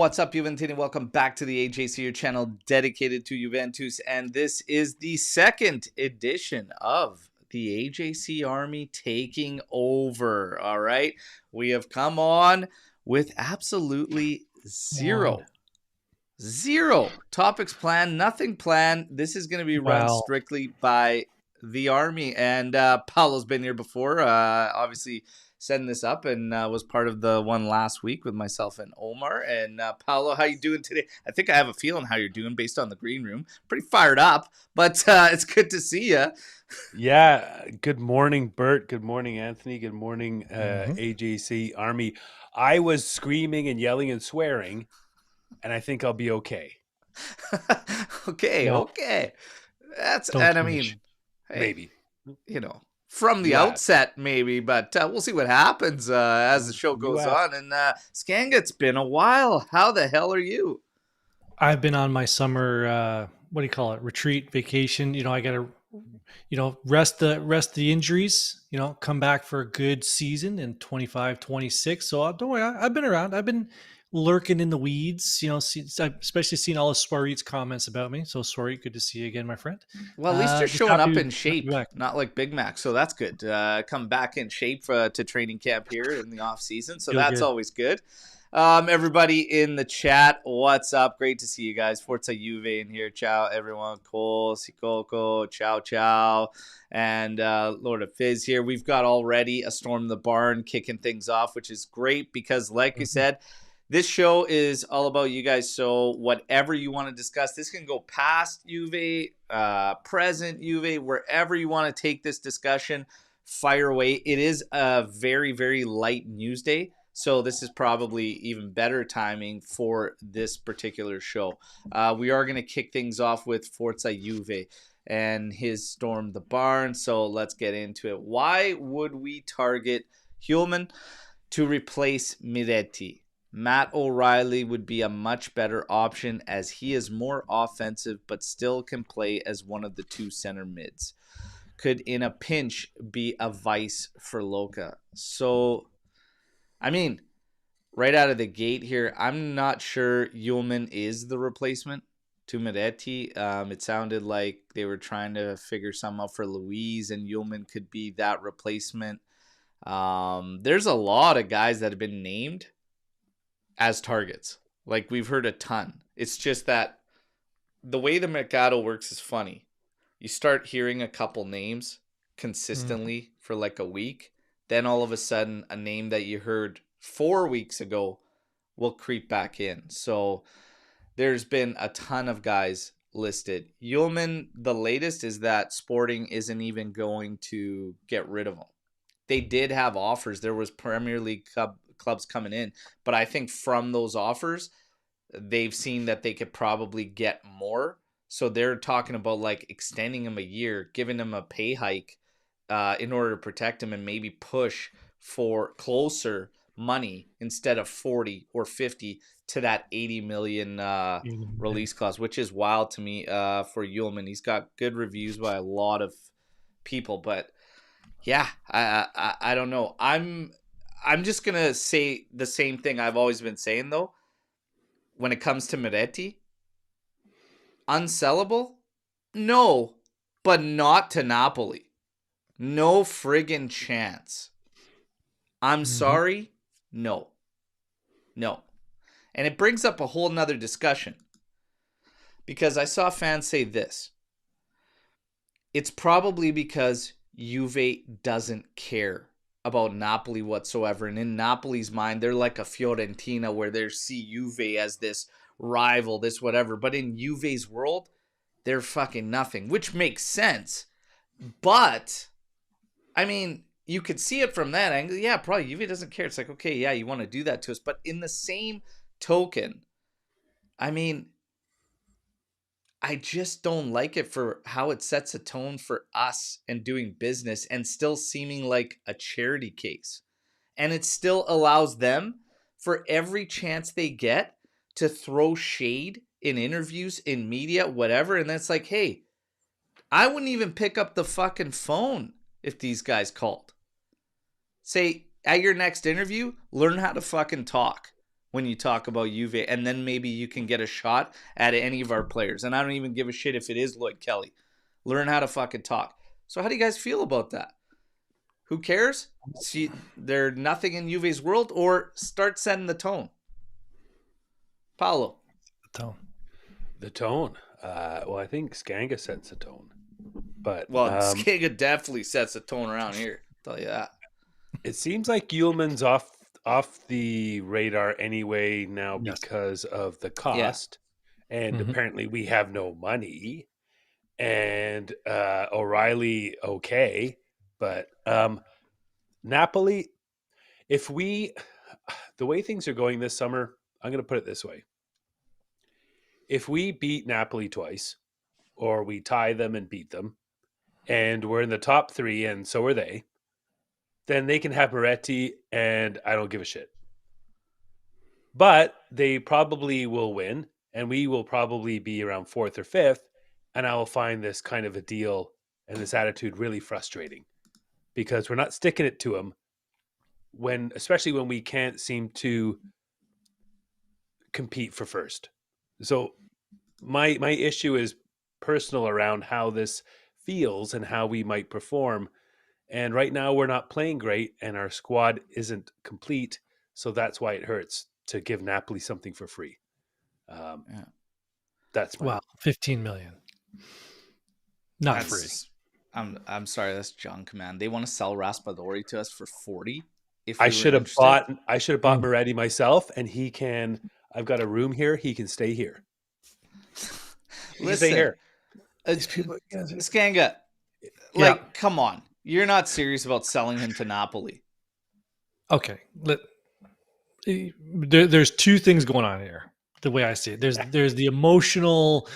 What's up, Juventini? Welcome back to the AJC, your channel dedicated to Juventus. And this is the second edition of the AJC Army taking over. All right. We have come on with absolutely zero topics planned, nothing planned. This is going to be run strictly by the Army. And Paolo's been here before, obviously setting this up, and was part of the one last week with myself and Omer. And Paolo, how you doing today? I think I have a feeling how you're doing based on the green room. Pretty fired up, but it's good to see you. Yeah. Good morning, Bert. Good morning, Anthony. Good morning, AJC Army. I was screaming and yelling and swearing, and I think I'll be okay. Okay. I mean, hey, maybe, from the outset, maybe, but we'll see what happens as the show goes on. And Skanga, it's been a while. How the hell are you? I've been on my summer, retreat, vacation. I got to, rest the injuries, come back for a good season in 25-26. So don't worry, I've been around. I've been lurking in the weeds, I've especially seen all the Swarit's comments about me. So Swarit, good to see you again, my friend. Well, at least you're showing up in shape, not like Big Mac. So that's good. Come back in shape to training camp here in the off season. So that's always good. Everybody in the chat, what's up? Great to see you guys. Forza Juve in here. Ciao, everyone. Cole, Sikoko, ciao. And Lord of Fizz here. We've got already a Storm the Barn kicking things off, which is great because, like you said, this show is all about you guys, so whatever you want to discuss, this can go past Juve, present Juve, wherever you want to take this discussion, fire away. It is a very, very light news day, so this is probably even better timing for this particular show. We are going to kick things off with Forza Juve and his Storm the Barn, so let's get into it. Why would we target Human to replace Miretti? Matt O'Reilly would be a much better option as he is more offensive but still can play as one of the two center mids. Could in a pinch be a vice for Luca. So, I mean, right out of the gate here, I'm not sure Ullman is the replacement to Miretti. It sounded like they were trying to figure something out for Luis, and Ullman could be that replacement. There's a lot of guys that have been named as targets. Like, we've heard a ton. It's just that the way the mercato works is funny. You start hearing a couple names consistently for like a week, then all of a sudden a name that you heard 4 weeks ago will creep back in. So there's been a ton of guys listed. Ullman, the latest is that Sporting isn't even going to get rid of him. They did have offers. There was Premier League clubs coming in, but I think from those offers, they've seen that they could probably get more. So they're talking about like extending him a year, giving him a pay hike in order to protect him and maybe push for closer money instead of 40 or 50 to that 80 million release clause, which is wild to me for Ullman. He's got good reviews by a lot of people, but yeah, I don't know. I'm just going to say the same thing I've always been saying, though. When it comes to Miretti, unsellable? No, but not to Napoli. No friggin' chance. I'm sorry? No. And it brings up a whole nother discussion. Because I saw fans say this. It's probably because Juve doesn't care about Napoli whatsoever, and in Napoli's mind they're like a Fiorentina where they see Juve as this rival, this whatever, but in Juve's world they're fucking nothing, which makes sense. But I mean, you could see it from that angle. Yeah, probably Juve doesn't care. It's like, okay, yeah, you want to do that to us, but in the same token, I mean, I just don't like it for how it sets a tone for us and doing business and still seeming like a charity case. And it still allows them, for every chance they get, to throw shade in interviews, in media, whatever. And that's like, hey, I wouldn't even pick up the fucking phone if these guys called. Say, at your next interview, learn how to fucking talk. when you talk about Juve, and then maybe you can get a shot at any of our players. And I don't even give a shit if it is Lloyd Kelly. Learn how to fucking talk. So how do you guys feel about that? Who cares? See, they're nothing in Juve's world, or start setting the tone. Paulo. The tone. Well, I think Skanga sets the tone. But Skanga definitely sets the tone around here. I'll tell you that. It seems like Uelman's off the radar anyway now because of the cost. Yeah. And apparently we have no money. And O'Reilly, okay. But Napoli, the way things are going this summer, I'm going to put it this way. If we beat Napoli twice, or we tie them and beat them, and we're in the top 3 and so are they, then they can have Miretti and I don't give a shit. But they probably will win, and we will probably be around 4th or 5th, and I will find this kind of a deal and this attitude really frustrating because we're not sticking it to them especially when we can't seem to compete for first. So my issue is personal around how this feels and how we might perform. And right now we're not playing great and our squad isn't complete. So that's why it hurts to give Napoli something for free. That's wow, 15 million. Not free. I'm sorry, that's junk, man. They want to sell Raspadori to us for 40. I should have bought Miretti myself, and he can. I've got a room here. He can stay here. Listen, stay here. Skanga, come on. You're not serious about selling him to Napoli. Okay. There's two things going on here, the way I see it. There's the emotional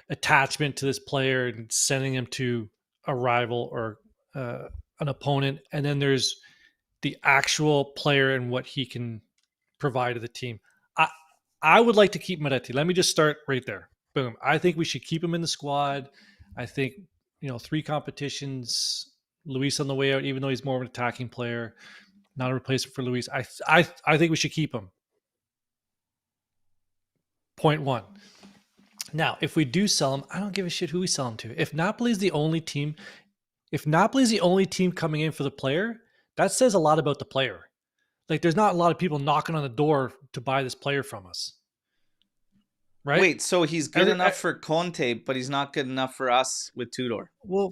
attachment to this player and sending him to a rival or an opponent. And then there's the actual player and what he can provide to the team. I would like to keep Miretti. Let me just start right there. Boom. I think we should keep him in the squad. I think, 3 competitions, Luis on the way out, even though he's more of an attacking player, not a replacement for Luis. I think we should keep him. Point 1. Now, if we do sell him, I don't give a shit who we sell him to. If Napoli's the only team coming in for the player, that says a lot about the player. Like, there's not a lot of people knocking on the door to buy this player from us. Right? Wait, so he's good enough for Conte, but he's not good enough for us with Tudor. Well,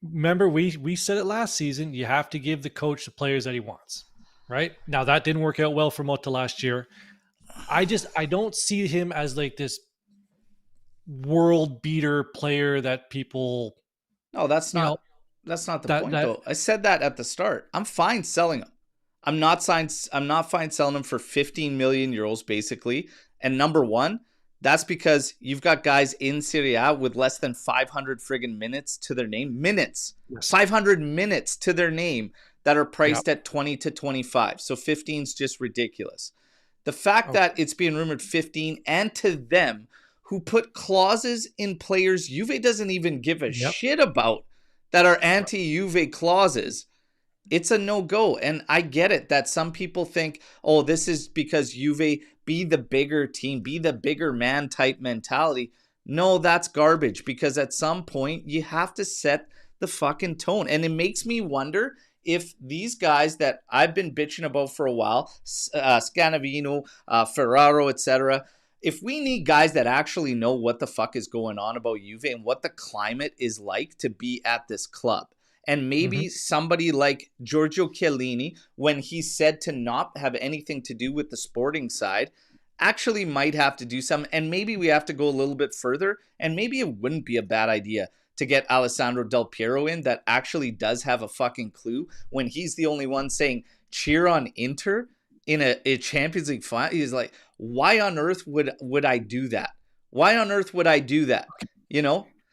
remember, we said it last season, you have to give the coach the players that he wants. Right? Now, that didn't work out well for Motta last year. I don't see him as like this world beater player that people... No, that's not the point, though. I said that at the start. I'm fine selling him. I'm not fine selling him for 15 million euros, basically. And number one, that's because you've got guys in Serie A with less than 500 friggin' minutes to their name. Minutes. Yes. 500 minutes to their name that are priced at 20 to 25. So 15 is just ridiculous. The fact that it's being rumored 15, and to them, who put clauses in players Juve doesn't even give a shit about, that are anti-Juve clauses, it's a no-go. And I get it that some people think, oh, this is because Juve be the bigger team, be the bigger man type mentality. No, that's garbage, because at some point you have to set the fucking tone. And it makes me wonder if these guys that I've been bitching about for a while, Scanavino, Ferraro, etc., if we need guys that actually know what the fuck is going on about Juve and what the climate is like to be at this club. And maybe somebody like Giorgio Chiellini, when he's said to not have anything to do with the sporting side, actually might have to do something. And maybe we have to go a little bit further. And maybe it wouldn't be a bad idea to get Alessandro Del Piero in that actually does have a fucking clue, when he's the only one saying cheer on Inter in a Champions League final. He's like, why on earth would I do that? Why on earth would I do that?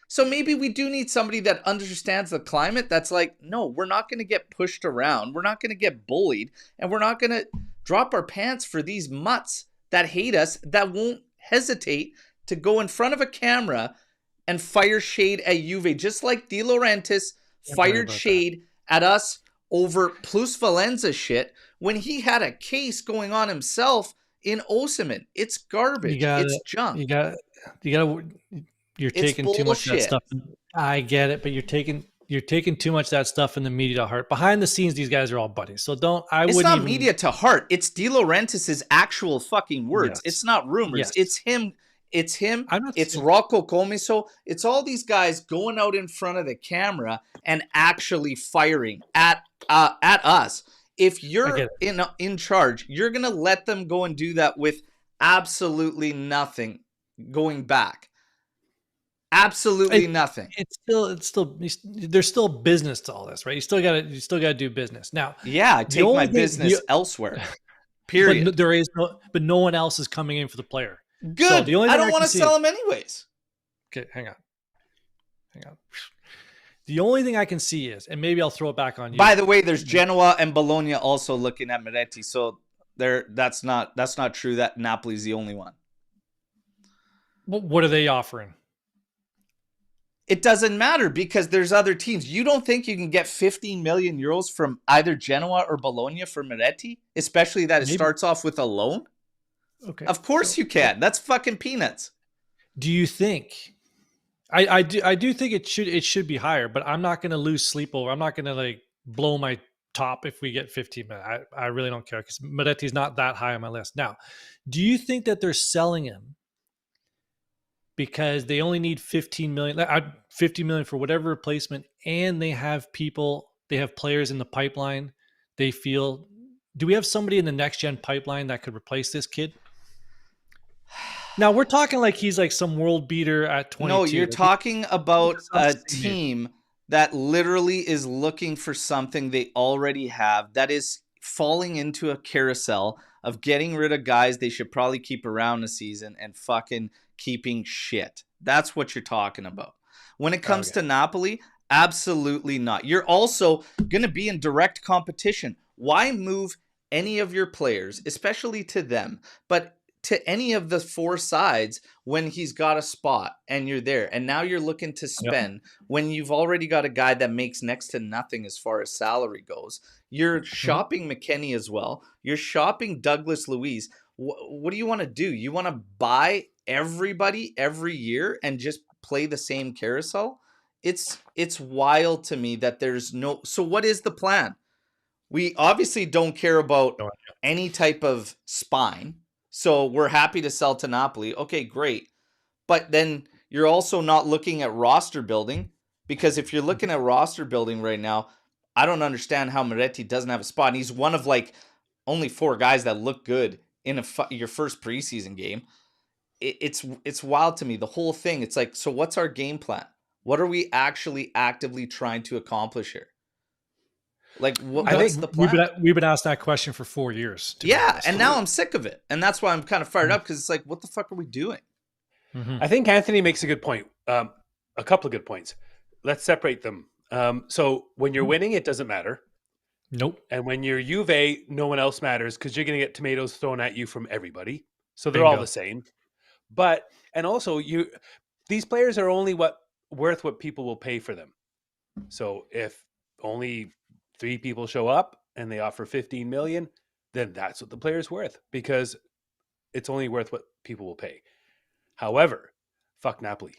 So maybe we do need somebody that understands the climate, that's like, no, we're not going to get pushed around. We're not going to get bullied. And we're not going to drop our pants for these mutts that hate us, that won't hesitate to go in front of a camera and fire shade at Juve, just like De Laurentiis fired shade at us over Plus Valenza shit when he had a case going on himself in Osimhen. It's garbage. It's junk. You're taking too much of that stuff. I get it, but you're taking too much of that stuff in the media to heart. Behind the scenes, these guys are all buddies. So it's not media to heart. It's De Laurentiis' actual fucking words. Yes. It's not rumors. Yes. It's him. It's Rocco Comiso. It's all these guys going out in front of the camera and actually firing at us. If you're in charge, you're going to let them go and do that with absolutely nothing going back. Absolutely nothing. It's still there's still business to all this, right? You still got to do business. Now, yeah, I take my business elsewhere. Period. But no one else is coming in for the player. Good. So the only I don't want to sell him anyways. Okay, hang on. The only thing I can see is, and maybe I'll throw it back on you. By the way, there's Genoa and Bologna also looking at Miretti. So that's not true that Napoli's the only one. What are they offering? It doesn't matter because there's other teams. You don't think you can get 15 million euros from either Genoa or Bologna for Miretti, especially that it starts off with a loan? Okay. Of course you can. That's fucking peanuts. Do you think? I do think it should be higher, but I'm not going to lose sleep over. I'm not going to blow my top if we get 15 minutes. I really don't care because Miretti's not that high on my list. Now, do you think that they're selling him because they only need 50 million for whatever replacement, and they have players in the pipeline? They feel, do we have somebody in the next gen pipeline that could replace this kid? Now we're talking like he's like some world beater at 22. No, you're talking about a team that literally is looking for something they already have, that is falling into a carousel of getting rid of guys they should probably keep around a season and fucking keeping shit. That's what you're talking about. When it comes to Napoli, absolutely not. You're also going to be in direct competition. Why move any of your players, especially to them, but to any of the four sides when he's got a spot and you're there? And now you're looking to spend when you've already got a guy that makes next to nothing as far as salary goes. You're shopping McKennie as well. You're shopping Douglas Luiz. What do you want to do? You want to buy everybody every year and just play the same carousel? It's wild to me that there's no. So what is the plan? We obviously don't care about any type of spine. So we're happy to sell to Napoli. Okay, great. But then you're also not looking at roster building, because if you're looking at roster building right now, I don't understand how Miretti doesn't have a spot. And he's one of only 4 guys that look good in your first preseason game. It's wild to me, the whole thing. It's like, so what's our game plan? What are we actually actively trying to accomplish here? What's the plan? We've been asked that question for 4 years. Yeah, and now I'm sick of it. And that's why I'm kind of fired up, because it's like, what the fuck are we doing? Mm-hmm. I think Anthony makes a good point. A couple of good points. Let's separate them. So when you're winning, it doesn't matter. Nope. And when you're Juve, no one else matters, because you're going to get tomatoes thrown at you from everybody. So they're all the same. And also these players are only worth what people will pay for them. So if only 3 people show up and they offer 15 million, then that's what the player's worth, because it's only worth what people will pay. However, fuck Napoli.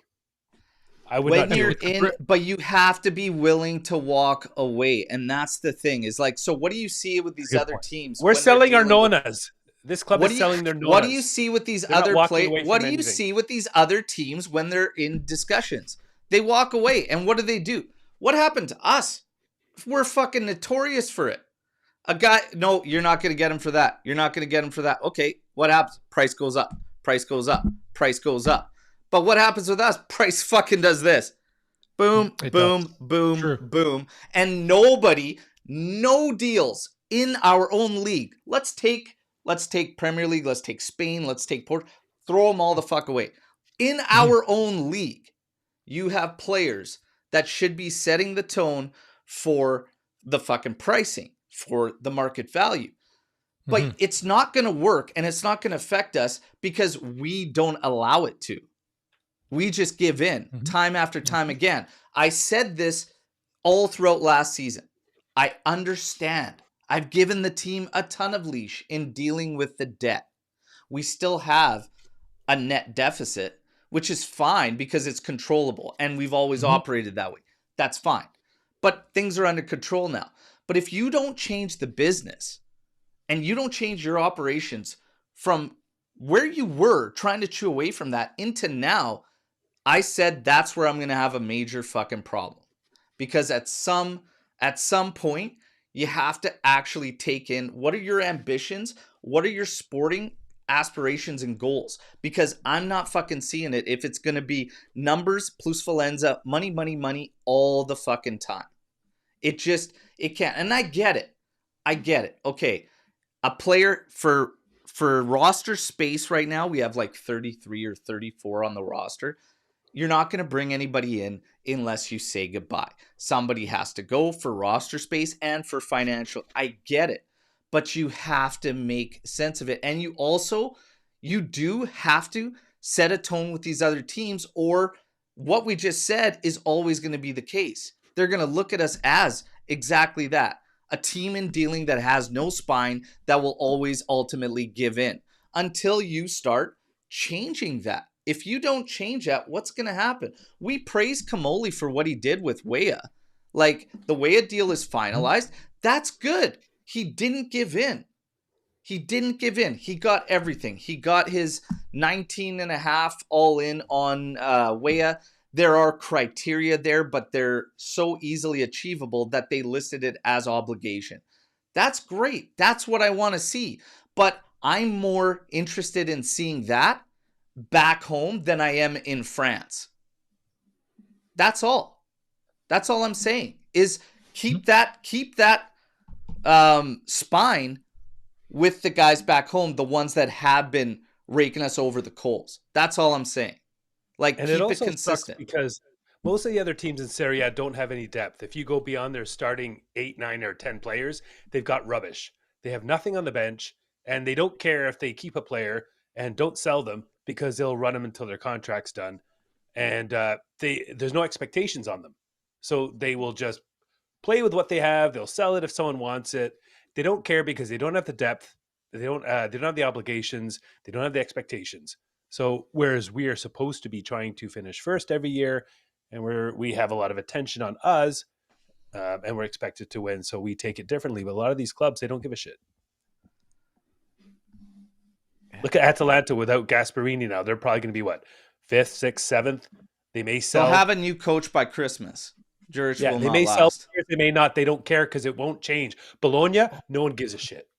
I would not do it. But you have to be willing to walk away. And that's the thing, is so what do you see with these other teams? We're selling our nonas. This club is selling their nonas. What do you see with these other players? What do you see with these other teams when they're in discussions? They walk away. And what do? What happened to us? We're fucking notorious for it. A guy, no, you're not going to get him for that. You're not going to get him for that. Okay, what happens? Price goes up. Price goes up. Price goes up. But what happens with us? Price fucking does this. Boom, boom, boom, boom. And no deals in our own league. Let's take Premier League. Let's take Spain. Let's take Portugal. Throw them all the fuck away. In our own league, you have players that should be setting the tone for the fucking pricing, for the market value. But it's not going to work, and it's not going to affect us because we don't allow it to. We just give in time after time again. I said this all throughout last season. I understand. I've given the team a ton of leash in dealing with the debt. we still have a net deficit, which is fine because it's controllable and we've always operated that way. That's fine. But things are under control now. But if you don't change the business and you don't change your operations from where you were trying to chew away from that into now, I said that's where I'm going to have a major fucking problem. Because at some point, you have to actually take in what are your ambitions, what are your sporting aspirations and goals, because I'm not fucking seeing it if it's going to be numbers plus Valenza, money all the fucking time. It can't. And I get it. Okay. A player for roster space right now, we have like 33 or 34 on the roster. You're not going to bring anybody in unless you say goodbye. Somebody has to go for roster space and for financial. I get it. But you have to make sense of it. And you do have to set a tone with these other teams, or what we just said is always going to be the case. They're going to look at us as exactly that. A team in dealing that has no spine, that will always ultimately give in until you start changing that. If you don't change that, what's going to happen? We praise Comolli for what he did with Weah. Like, the Weah deal is finalized. That's good. He didn't give in. He got everything. He got his 19.5 all in on Weah. There are criteria there, but they're so easily achievable that they listed it as obligation. That's great. That's what I want to see. But I'm more interested in seeing that back home than I am in France. That's all. That's all I'm saying is keep that spine with the guys back home, the ones that have been raking us over the coals. That's all I'm saying. Like, and keep it consistent. Because most of the other teams in Serie A don't have any depth. If you go beyond their starting 8, 9, or 10 players, they've got rubbish. They have nothing on the bench, and they don't care if they keep a player and don't sell them, because they'll run them until their contract's done. And there's no expectations on them. So they will just play with what they have. They'll sell it if someone wants it. They don't care because they don't have the depth. They don't have the obligations. They don't have the expectations. So whereas we are supposed to be trying to finish first every year, and we have a lot of attention on us, and we're expected to win, so we take it differently. But a lot of these clubs, they don't give a shit. Look at Atalanta without Gasperini now. They're probably going to be, what, 5th, 6th, 7th? They may sell. They'll have a new coach by Christmas. Juric will they not may last. sell players, they may not. They don't care because it won't change. Bologna, no one gives a shit.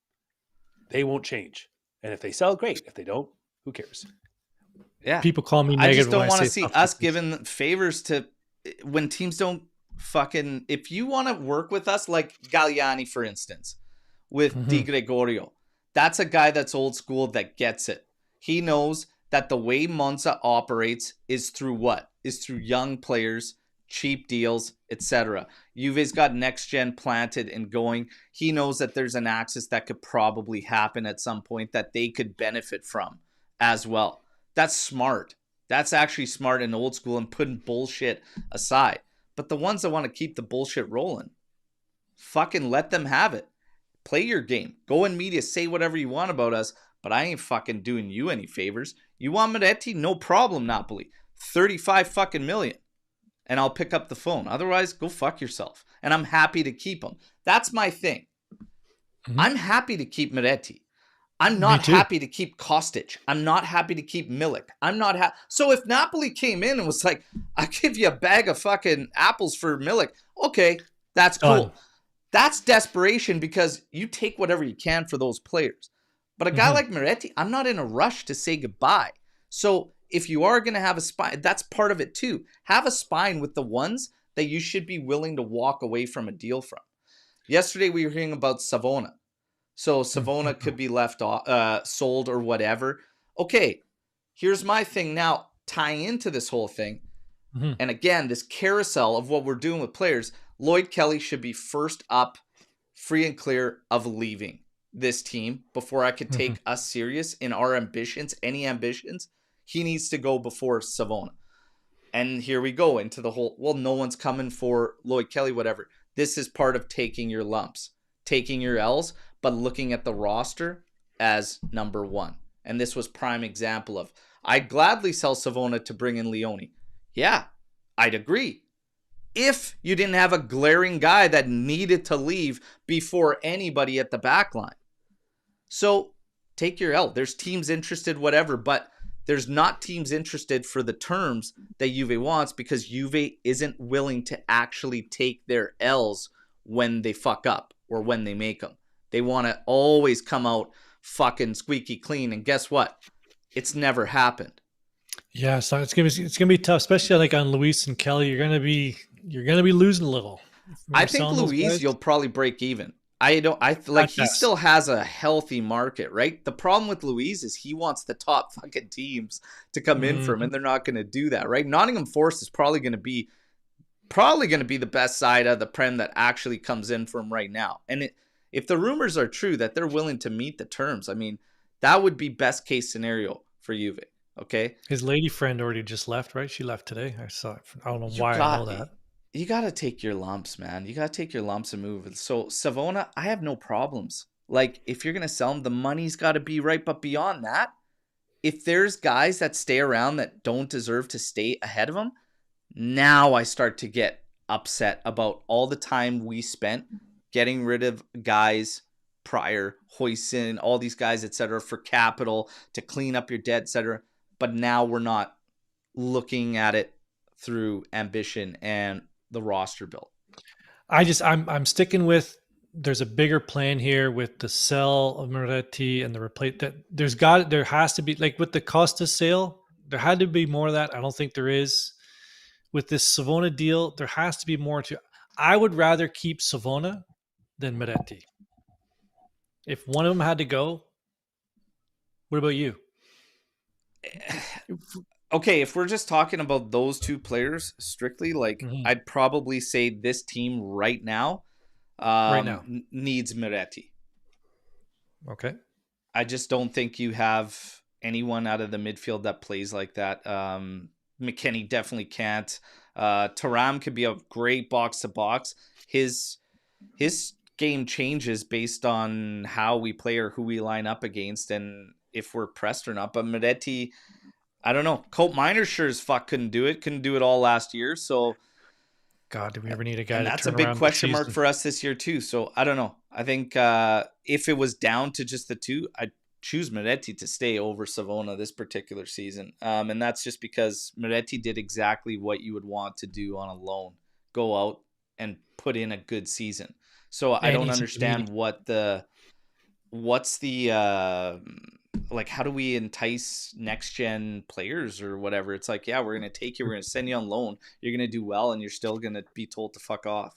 They won't change. And if they sell, great. If they don't, who cares? Yeah. People call me negative. I just don't want to see us giving favors to when teams don't fucking. If you want to work with us, like Galliani, for instance, with Di Gregorio, that's a guy that's old school that gets it. He knows that the way Monza operates is through what? Is through young players, cheap deals, etc. Juve's got NextGen planted and going. He knows that there's an axis that could probably happen at some point that they could benefit from as well. That's smart. That's actually smart and old school and putting bullshit aside. But the ones that want to keep the bullshit rolling, fucking let them have it. Play your game. Go in media, say whatever you want about us, but I ain't fucking doing you any favors. You want Miretti? No problem, Napoli. 35 fucking million. And I'll pick up the phone. Otherwise, go fuck yourself. And I'm happy to keep him. That's my thing. I'm happy to keep Miretti. I'm not happy to keep Kostic. I'm not happy to keep Milik. I'm not happy. So if Napoli came in and was like, I'll give you a bag of fucking apples for Milik. Okay, that's cool. That's desperation because you take whatever you can for those players. But a guy like Miretti, I'm not in a rush to say goodbye. So if you are going to have a spine, that's part of it too. Have a spine with the ones that you should be willing to walk away from a deal from. Yesterday we were hearing about Savona. So Savona could be left off, sold or whatever. Okay, here's my thing now, tying into this whole thing. And again, this carousel of what we're doing with players, Lloyd Kelly should be first up, free and clear of leaving this team before I could take us serious in our ambitions, any ambitions. He needs to go before Savona. And here we go into the whole, well, no one's coming for Lloyd Kelly, whatever. This is part of taking your lumps, taking your L's, but looking at the roster as number one. And this was prime example of, I'd gladly sell Savona to bring in Leone. Yeah, I'd agree. If you didn't have a glaring guy that needed to leave before anybody at the back line. So take your L. There's teams interested, whatever, but there's not teams interested for the terms that Juve wants because Juve isn't willing to actually take their L's when they fuck up or when they make them. They want to always come out fucking squeaky clean. And guess what? It's never happened. Yeah, so it's gonna be tough, especially like on Luis and Kelly. You're gonna be losing a little. I think Luis, you'll probably break even. He still has a healthy market, right? The problem with Luis is he wants the top fucking teams to come in for him, and they're not going to do that, right? Nottingham Forest is probably going to be the best side of the Prem that actually comes in for him right now. And if the rumors are true that they're willing to meet the terms, I mean, that would be best case scenario for Juve. Okay, his lady friend already just left, right? She left today. I saw it. I don't know why I know that. You got to take your lumps, man. You got to take your lumps and move. So Savona, I have no problems. Like, if you're going to sell him, the money's got to be right. But beyond that, if there's guys that stay around that don't deserve to stay ahead of him, now I start to get upset about all the time we spent getting rid of guys prior, Hoisin, all these guys, etc., for capital, to clean up your debt, etc. But now we're not looking at it through ambition and the roster build. I'm sticking with, there's a bigger plan here with the sell of Miretti and the replace that there has to be, like with the Costa sale, there had to be more of that. I don't think there is. With this Savona deal, there has to be more to. I would rather keep Savona than Miretti. If one of them had to go, what about you? Okay, if we're just talking about those two players strictly, like I'd probably say this team right now needs Miretti. Okay. I just don't think you have anyone out of the midfield that plays like that. McKennie definitely can't. Thuram could be a great box to box. His game changes based on how we play or who we line up against and if we're pressed or not. But Miretti, I don't know. Colt Miner sure as fuck couldn't do it. Couldn't do it all last year. So, God, do we ever need a guy? And that's a big question mark for us this year too. So I don't know. I think if it was down to just the two, I'd choose Miretti to stay over Savona this particular season. And that's just because Miretti did exactly what you would want to do on a loan: go out and put in a good season. So I don't understand what's the like, how do we entice next gen players or whatever? It's like, yeah, we're going to take you, we're going to send you on loan. You're going to do well, and you're still going to be told to fuck off.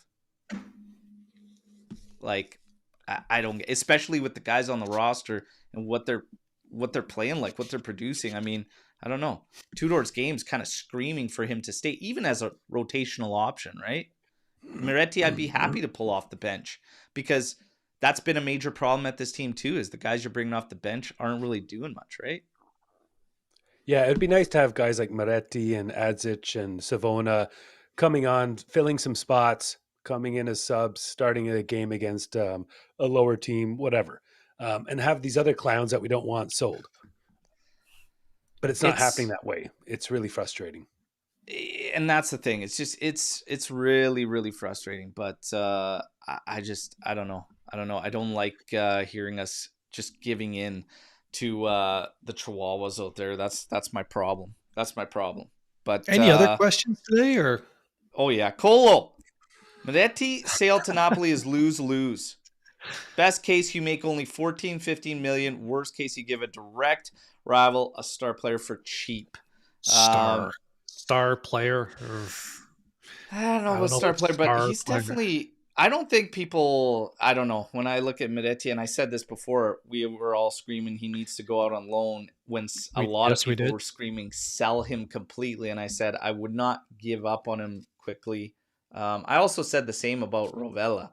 Like, I don't, especially with the guys on the roster and what they're playing, like what they're producing. I mean, I don't know. Tudor's game's kind of screaming for him to stay, even as a rotational option, right? Miretti, I'd be happy to pull off the bench because that's been a major problem at this team too, is the guys you're bringing off the bench aren't really doing much, right? Yeah, it'd be nice to have guys like Miretti and Adzic and Savona coming on, filling some spots, coming in as subs, starting a game against a lower team, whatever, and have these other clowns that we don't want sold. But it's not happening that way. It's really frustrating. And that's the thing. It's just it's really, really frustrating. But I don't know. I don't like hearing us just giving in to the Chihuahuas out there. That's my problem. But any other questions today, or? Oh yeah, Colo. Miretti sale to Napoli is lose. Best case, you make only 14-15 million. Worst case, you give a direct rival a star player for cheap. Star player. I don't know about star player, but he's definitely. I don't think people. I don't know. When I look at Miretti, and I said this before, we were all screaming he needs to go out on loan. When a lot of people were screaming sell him completely, and I said I would not give up on him quickly. I also said the same about Rovella.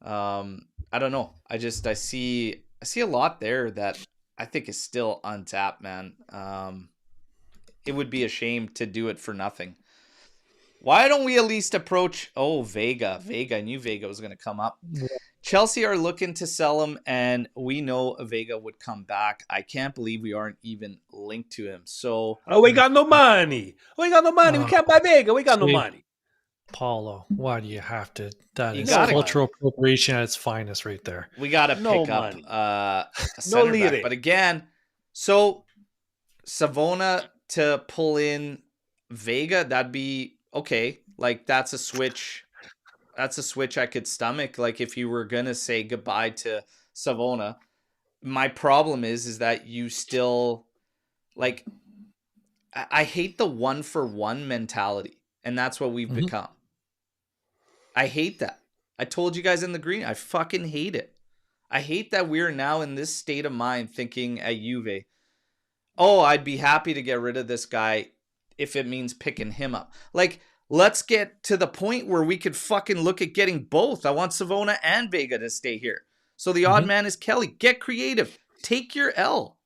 I don't know. I see a lot there that I think is still untapped, man. It would be a shame to do it for nothing. Why don't we at least approach Vega? I knew Vega was going to come up. Chelsea are looking to sell him, and we know Vega would come back. I can't believe we aren't even linked to him. So, we got no money. We can't buy Vega. We got no money. Paulo, why do you have to? That is gotta- cultural appropriation at its finest, right there. we got to pick up a center back. But again, so Savona to pull in Vega, that'd be okay. Like, that's a switch. That's a switch I could stomach. Like, if you were gonna say goodbye to Savona, my problem is that you still, like, I hate the 1-for-1 mentality, and that's what we've become. I hate that. I told you guys in the green, I fucking hate it. I hate that we're now in this state of mind thinking at Juve, oh, I'd be happy to get rid of this guy if it means picking him up. Like, let's get to the point where we could fucking look at getting both. I want Savona and Vega to stay here. So the odd man is Kelly. Get creative. Take your L.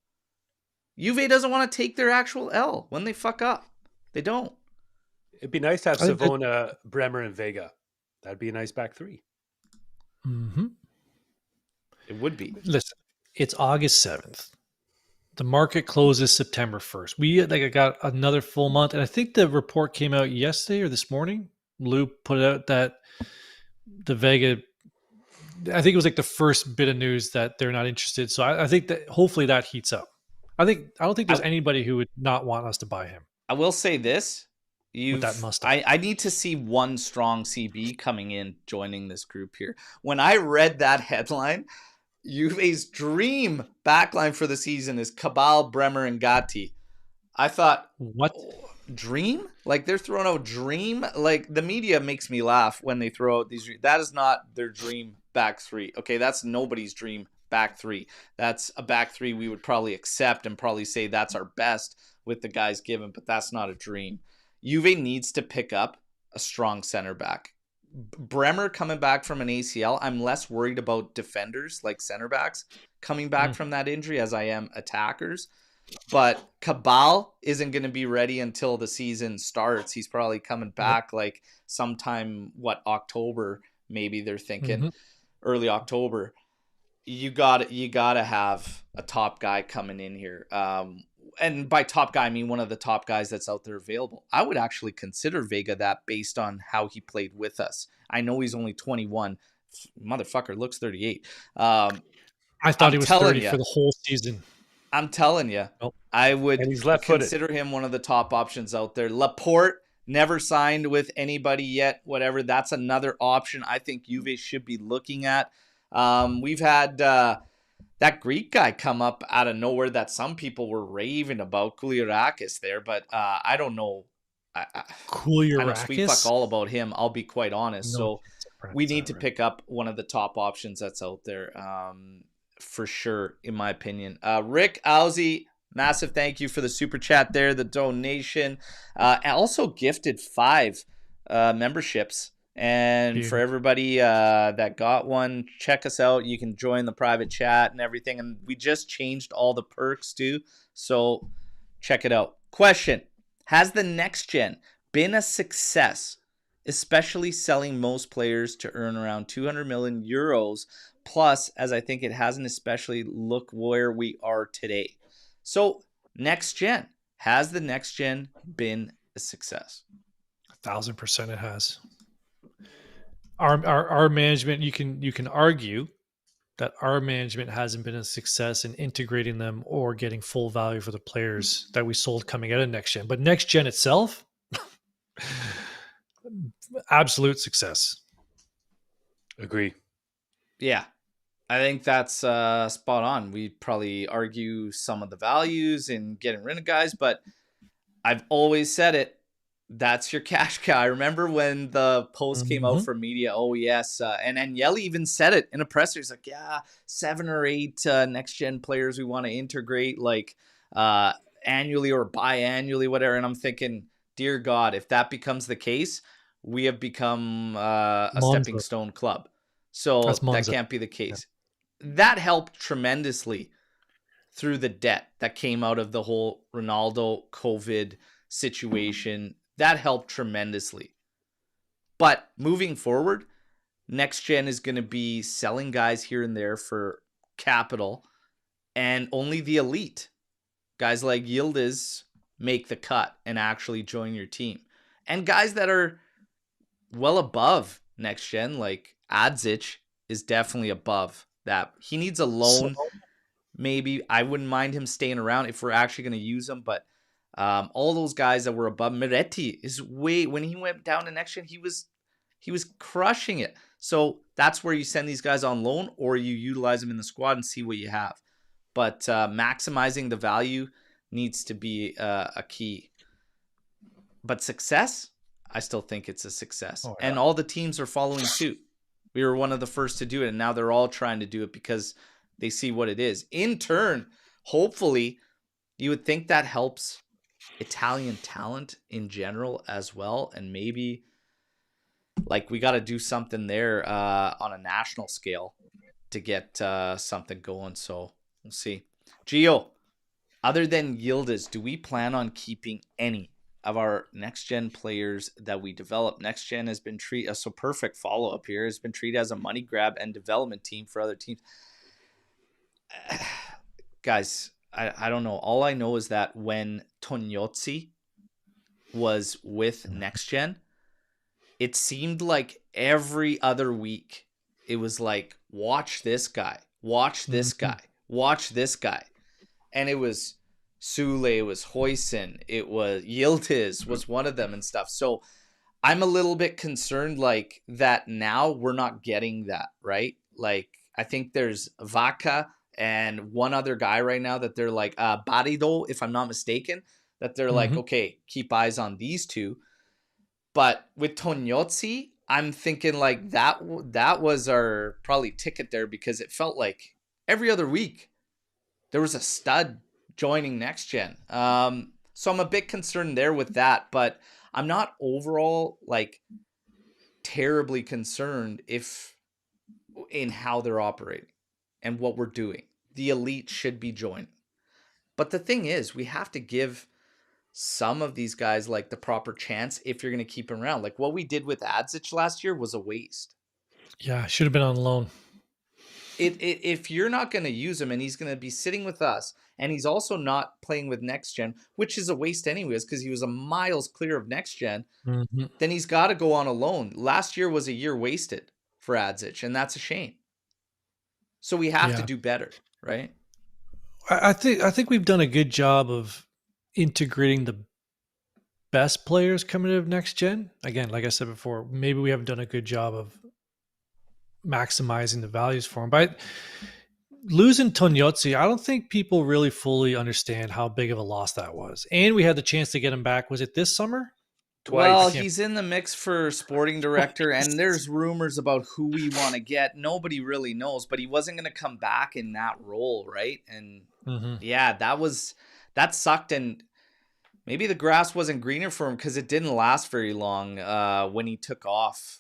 Juve doesn't want to take their actual L when they fuck up. They don't. It'd be nice to have Savona, Bremer, and Vega. That'd be a nice back three. It would be. Listen, it's August 7th. The market closes September 1st. I got another full month, and I think the report came out yesterday or this morning. Lou put out that the Vega, I think it was like the first bit of news that they're not interested. So I think that hopefully that heats up. I don't think there's anybody who would not want us to buy him. I will say this. With that mustache. I need to see one strong CB coming in, joining this group here. When I read that headline, Juve's dream backline for the season is Cabal, Bremer, and Gatti. I thought, what? Dream? Like, they're throwing out dream? Like, the media makes me laugh when they throw out these. That is not their dream back three. Okay, that's nobody's dream back three. That's a back three we would probably accept and probably say that's our best with the guys given, but that's not a dream. Juve needs to pick up a strong center back. Bremer coming back from an ACL, I'm less worried about defenders like center backs coming back from that injury as I am attackers. But Cabal isn't going to be ready until the season starts. He's probably coming back like sometime, October, maybe they're thinking early October. You got to have a top guy coming in here. And by top guy, I mean one of the top guys that's out there available. I would actually consider Vega that based on how he played with us. I know he's only 21. Motherfucker looks 38. I thought he was 30 for the whole season. I'm telling you, I would consider him one of the top options out there. Laporte never signed with anybody yet, whatever. That's another option I think Juve should be looking at. We've had that Greek guy come up out of nowhere that some people were raving about, Kouliarakis there, but I don't know. Kouliarakis? I know sweet fuck all about him, I'll be quite honest. No, so we need to pick up one of the top options that's out there. For sure, in my opinion. Rick Owsey, massive thank you for the super chat there, the donation. Also gifted 5 memberships. And for everybody that got one, check us out. You can join the private chat and everything. And we just changed all the perks too. So check it out. Question: has the NextGen been a success, especially selling most players to earn around 200 million euros? Plus, as I think it hasn't, especially look where we are today. So, NextGen. Has the NextGen been a success? 1,000% it has. Our management, you can argue that our management hasn't been a success in integrating them or getting full value for the players that we sold coming out of NextGen. But NextGen itself, absolute success. Agree. Yeah, I think that's spot on. We'd probably argue some of the values in getting rid of guys, but I've always said it. That's your cash cow. I remember when the post came out from media. Oh, yes. And Yelly even said it in a presser. He's like, yeah, 7 or 8 next-gen players we want to integrate like annually or biannually, whatever. And I'm thinking, dear God, if that becomes the case, we have become a stepping stone club. So that can't be the case. Yeah. That helped tremendously through the debt that came out of the whole Ronaldo COVID situation. That helped tremendously. But moving forward, NextGen is going to be selling guys here and there for capital, and only the elite, guys like Yildiz, make the cut and actually join your team. And guys that are well above NextGen, like Adzic, is definitely above that. He needs a loan. Maybe I wouldn't mind him staying around if we're actually going to use him. But all those guys that were above, Miretti is when he went down to NextGen, he was crushing it. So that's where you send these guys on loan, or you utilize them in the squad and see what you have. But maximizing the value needs to be a key. But success, I still think it's a success. Oh, yeah. And all the teams are following suit. We were one of the first to do it, and now they're all trying to do it because they see what it is. In turn, hopefully, you would think that helps Italian talent in general as well. And maybe, like, we got to do something there on a national scale to get something going. So we'll see. Gio, other than Yildiz, do we plan on keeping any of our NextGen players that we develop? NextGen has been treated, so perfect follow-up here, has been treated as a money grab and development team for other teams. Guys, I don't know. All I know is that when Tognozzi was with NextGen, it seemed like every other week it was like, watch this guy, watch this guy, watch this guy. And it was Sule, it was Hoysen, it was Yildiz was one of them and stuff. So I'm a little bit concerned like that now we're not getting that, right? Like I think there's Vaca and one other guy right now that they're like Barido, if I'm not mistaken, that they're like, okay, keep eyes on these two. But with Tognozzi, I'm thinking like that was our probably ticket there, because it felt like every other week there was a stud joining NextGen. So I'm a bit concerned there with that, but I'm not overall like terribly concerned in how they're operating and what we're doing. The elite should be joining. But the thing is, we have to give some of these guys like the proper chance if you're going to keep them around. Like what we did with Adzic last year was a waste. Yeah, should have been on loan. If you're not going to use him and he's going to be sitting with us and he's also not playing with NextGen, which is a waste anyways because he was a miles clear of NextGen, then he's got to go on a loan. Last year was a year wasted for Adzic, and that's a shame. So we have to do better, right? I think we've done a good job of integrating the best players coming out of NextGen. Again, like I said before, maybe we haven't done a good job of maximizing the values for him. But losing Tognozzi, I don't think people really fully understand how big of a loss that was. And we had the chance to get him back. Was it this summer? Twice. Well, he's in the mix for sporting director, and there's rumors about who we want to get. Nobody really knows, but he wasn't going to come back in that role, right? And yeah, that sucked. And maybe the grass wasn't greener for him because it didn't last very long when he took off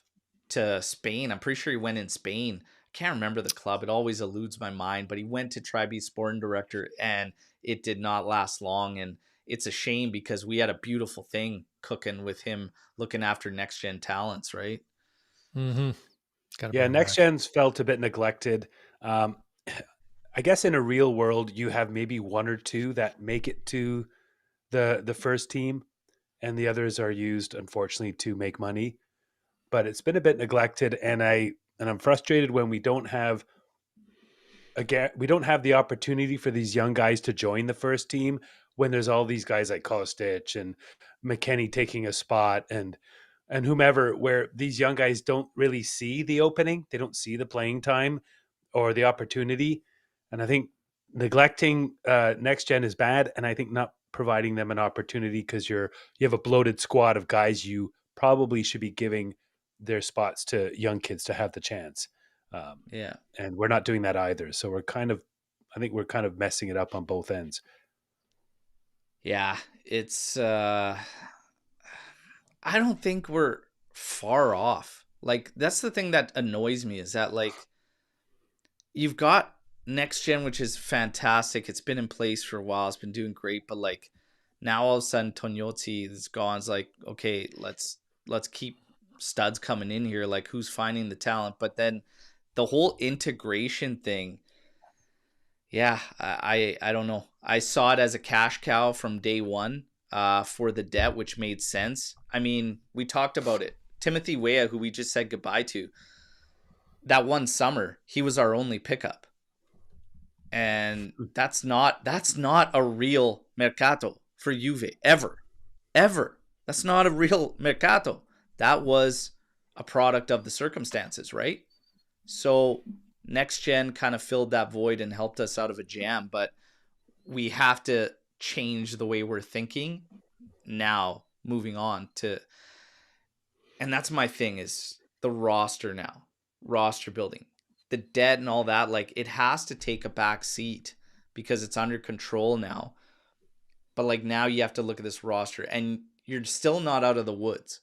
to Spain. I'm pretty sure he went in Spain. I can't remember the club. It always eludes my mind, but he went to try to be sporting director and it did not last long. And it's a shame because we had a beautiful thing cooking with him looking after NextGen talents, right? Yeah, NextGen's felt a bit neglected. I guess in a real world, you have maybe one or two that make it to the first team and the others are used, unfortunately, to make money. But it's been a bit neglected, and I'm frustrated when we don't have the opportunity for these young guys to join the first team when there's all these guys like Kostic and McKennie taking a spot and whomever, where these young guys don't really see the opening, they don't see the playing time or the opportunity, and I think neglecting NextGen is bad, and I think not providing them an opportunity because you have a bloated squad of guys you probably should be giving their spots to young kids to have the chance. And we're not doing that either. So I think we're kind of messing it up on both ends. Yeah, it's, I don't think we're far off. Like, that's the thing that annoys me is that, like, you've got NextGen, which is fantastic. It's been in place for a while. It's been doing great. But, like, now all of a sudden Tognozzi is gone. It's like, okay, let's keep studs coming in here. Like, who's finding the talent? But then the whole integration thing, yeah, I don't know. I saw it as a cash cow from day one for the debt, which made sense. I mean, we talked about it. Timothy Weah, who we just said goodbye to, that one summer, he was our only pickup. And that's not a real mercato for Juve, ever. That's not a real mercato. That was a product of the circumstances, right? So NextGen kind of filled that void and helped us out of a jam, but we have to change the way we're thinking now, moving on to, and that's my thing, is the roster now, roster building. The debt and all that, like, it has to take a back seat because it's under control now. But like, now you have to look at this roster and you're still not out of the woods.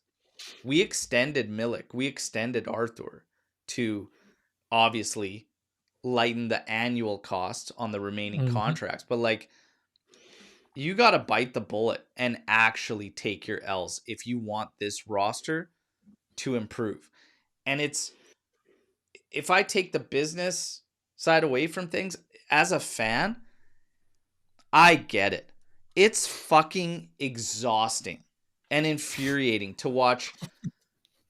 We extended Milik, we extended Arthur to obviously lighten the annual cost on the remaining contracts. But like, you got to bite the bullet and actually take your L's if you want this roster to improve. And it's, if I take the business side away from things, as a fan, I get it. It's fucking exhausting and infuriating to watch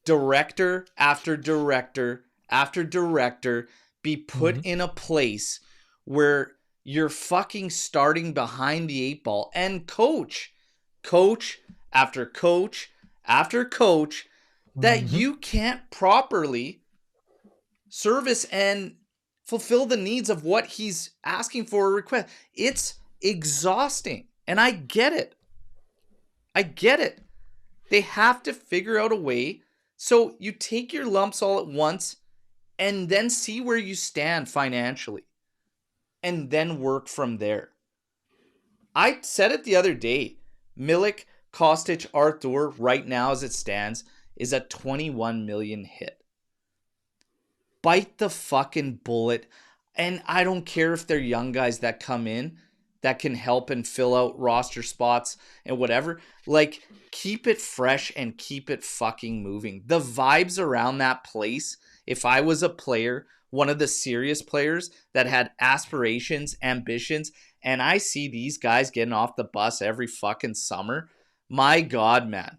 director after director after director be put in a place where you're fucking starting behind the 8 ball, and coach after coach after coach that you can't properly service and fulfill the needs of what he's asking for or request. It's exhausting. And I get it. They have to figure out a way so you take your lumps all at once and then see where you stand financially and then work from there. I said it the other day. Milik, Kostic, Arthur, right now as it stands, is a 21 million hit. Bite the fucking bullet. And I don't care if they're young guys that come in that can help and fill out roster spots and whatever. Like, keep it fresh and keep it fucking moving. The vibes around that place, if I was a player, one of the serious players that had aspirations, ambitions, and I see these guys getting off the bus every fucking summer, my God, man.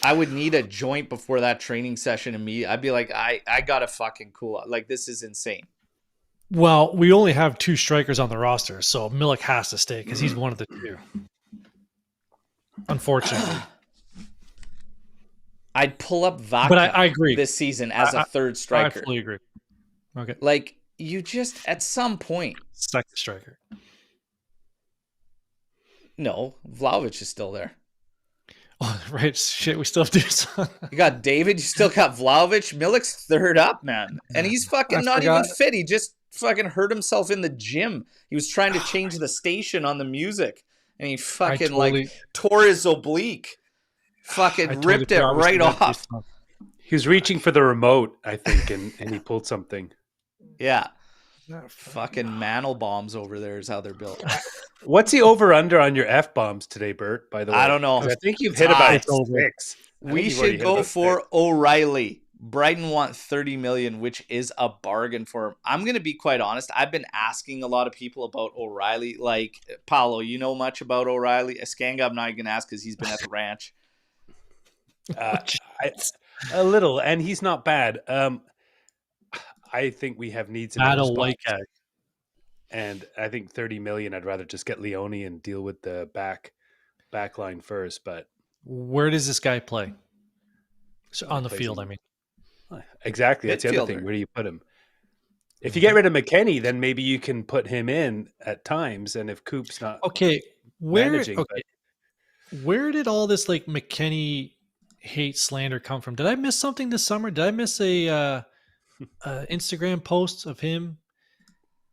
I would need a joint before that training session immediately. I'd be like, I gotta fucking cool out. Like, this is insane. Well, we only have 2 strikers on the roster, so Milik has to stay because he's one of the 2. Unfortunately. I'd pull up Vaca but I agree. this season as a third striker. I fully agree. Okay. Like, you just, at some point. Second striker. No, Vlahovic is still there. Oh, right. Shit, we still have to. You got David, you still got Vlahovic. Milik's third up, man. And he's fucking not even fit. He just fucking hurt himself in the gym. He was trying to change the station on the music. And he fucking tore his oblique. Fucking ripped it right off. He was reaching for the remote, I think, and he pulled something. Yeah. Fucking Mandelbaums over there is how they're built. What's the over-under on your F-bombs today, Bert, by the way? I don't know. I think you've hit about 6. We should go for O'Reilly. Brighton want 30 million, which is a bargain for him. I'm going to be quite honest. I've been asking a lot of people about O'Reilly. Like, Paolo, you know much about O'Reilly? Skanga, I'm not going to ask because he's been at the ranch. A little, and he's not bad. I think we have needs in Battle White Guy. And I think 30 million, I'd rather just get Leone and deal with the back line first. But where does this guy play? So on the field, I mean. Exactly. That's the other thing. Where do you put him? If you get rid of McKennie, then maybe you can put him in at times. And if Coop's not managing. Where did all this like McKennie hate slander come from? Did I miss something this summer? Did I miss a Instagram post of him?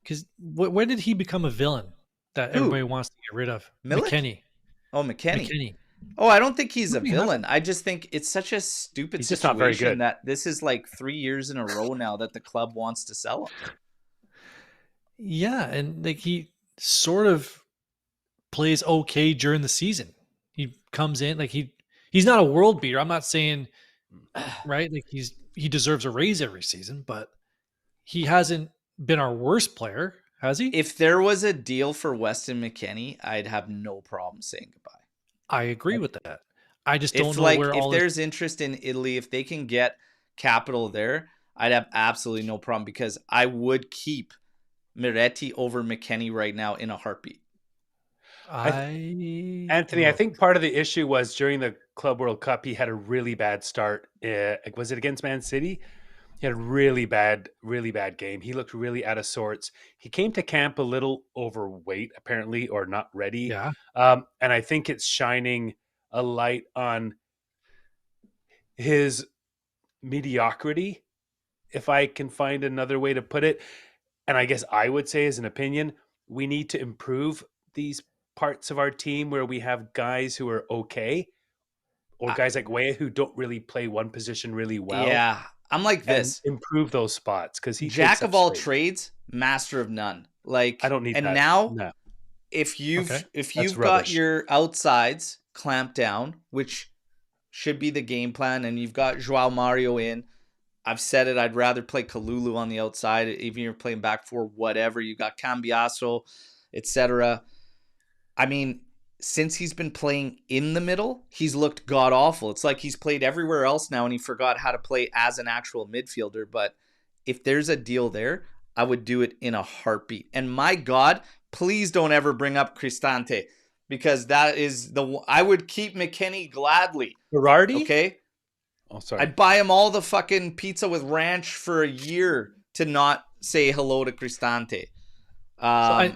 Because when did he become a villain that everybody wants to get rid of? McKennie. Oh, McKennie. Oh, I don't think he's a villain. I just think it's such a stupid situation that this is like 3 years in a row now that the club wants to sell him. Yeah, and like he sort of plays okay during the season. He comes in like he's not a world beater. I'm not saying right? Like he deserves a raise every season, but he hasn't been our worst player, has he? If there was a deal for Weston McKennie, I'd have no problem saying goodbye. I agree with that. I just don't know where if there's interest in Italy, if they can get capital there, I'd have absolutely no problem because I would keep Miretti over McKennie right now in a heartbeat. Anthony, I think part of the issue was during the Club World Cup, he had a really bad start. Was it against Man City? He had a really bad game. He looked really out of sorts. He came to camp a little overweight, apparently, or not ready. Yeah. And I think it's shining a light on his mediocrity, if I can find another way to put it. And I guess I would say, as an opinion, we need to improve these parts of our team where we have guys who are okay, or guys like Weah who don't really play one position really well. Yeah, I'm like this. Improve those spots because he jack of all trades, master of none. Like I don't need that. And now, no. if you've got your outsides clamped down, which should be the game plan, and you've got Joao Mario in. I've said it. I'd rather play Kalulu on the outside, even if you're playing back four, whatever. You got Cambiaso, etc. I mean, since he's been playing in the middle, he's looked god awful. It's like he's played everywhere else now, and he forgot how to play as an actual midfielder. But if there's a deal there, I would do it in a heartbeat. And my God, please don't ever bring up Cristante, because that is I would keep McKennie gladly. Berardi? Okay. Oh, sorry. I'd buy him all the fucking pizza with ranch for a year to not say hello to Cristante. I'm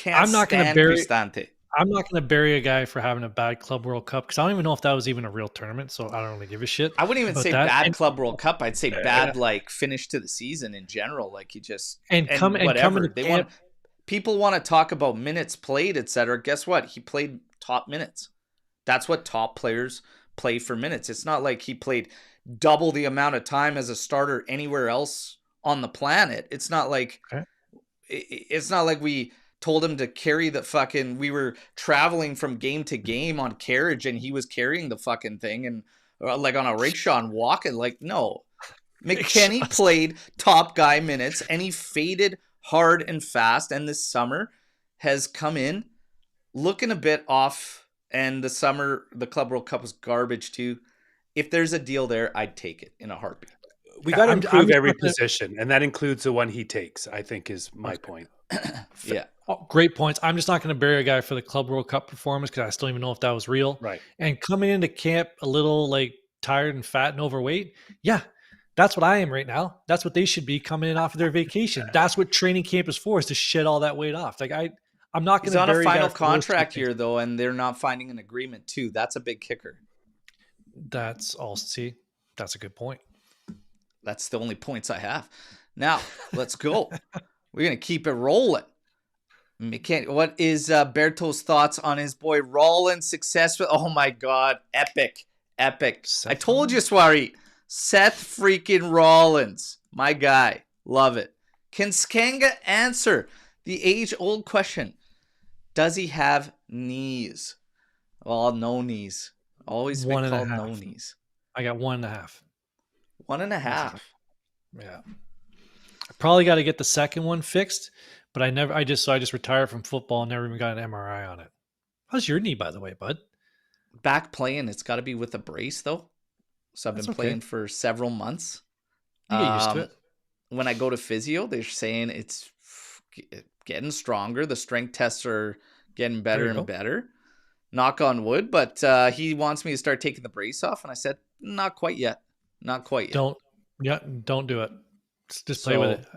not going to bury Cristante. I'm not going to bury a guy for having a bad Club World Cup because I don't even know if that was even a real tournament, so I don't really give a shit. I wouldn't even say bad Club World Cup. I'd say bad like finish to the season in general. Like he just people want to talk about minutes played, etc. Guess what? He played top minutes. That's what top players play for minutes. It's not like he played double the amount of time as a starter anywhere else on the planet. It's not like we told him to carry the fucking, we were traveling from game to game on carriage and he was carrying the fucking thing and like on a rickshaw and walking. Like, no. McKennie played top guy minutes and he faded hard and fast, and this summer has come in looking a bit off. And the Club World Cup was garbage too. If there's a deal there, I'd take it in a heartbeat. We got to improve every position, and that includes the one he takes, I think is my point. Yeah. Oh, great points. I'm just not going to bury a guy for the Club World Cup performance because I still don't even know if that was real. Right. And coming into camp a little like tired and fat and overweight. Yeah. That's what I am right now. That's what they should be coming in off of their vacation. That's what training camp is for, is to shed all that weight off. Like I'm not going to. He's on a final contract here, though, and they're not finding an agreement too. That's a big kicker. That's all. See, that's a good point. That's the only points I have. Now let's go. We're gonna keep it rolling. McKennie, what is Berto's thoughts on his boy Rollins' success? Oh my God, epic. I told you, Swarit. Seth freaking Rollins, my guy, love it. Can Skanga answer the age-old question? Does he have knees? Well, no knees. Always been called no knees. I got 1.5. 1.5. Yeah. I probably got to get the second one fixed, but I just retired from football and never even got an MRI on it. How's your knee, by the way, bud? Back playing. It's got to be with a brace, though. So I've been playing for several months. You get used to it. When I go to physio, they're saying it's getting stronger. The strength tests are getting better and better. Knock on wood. But he wants me to start taking the brace off. And I said, not quite yet. Not quite yet. Don't do it. Just play with it.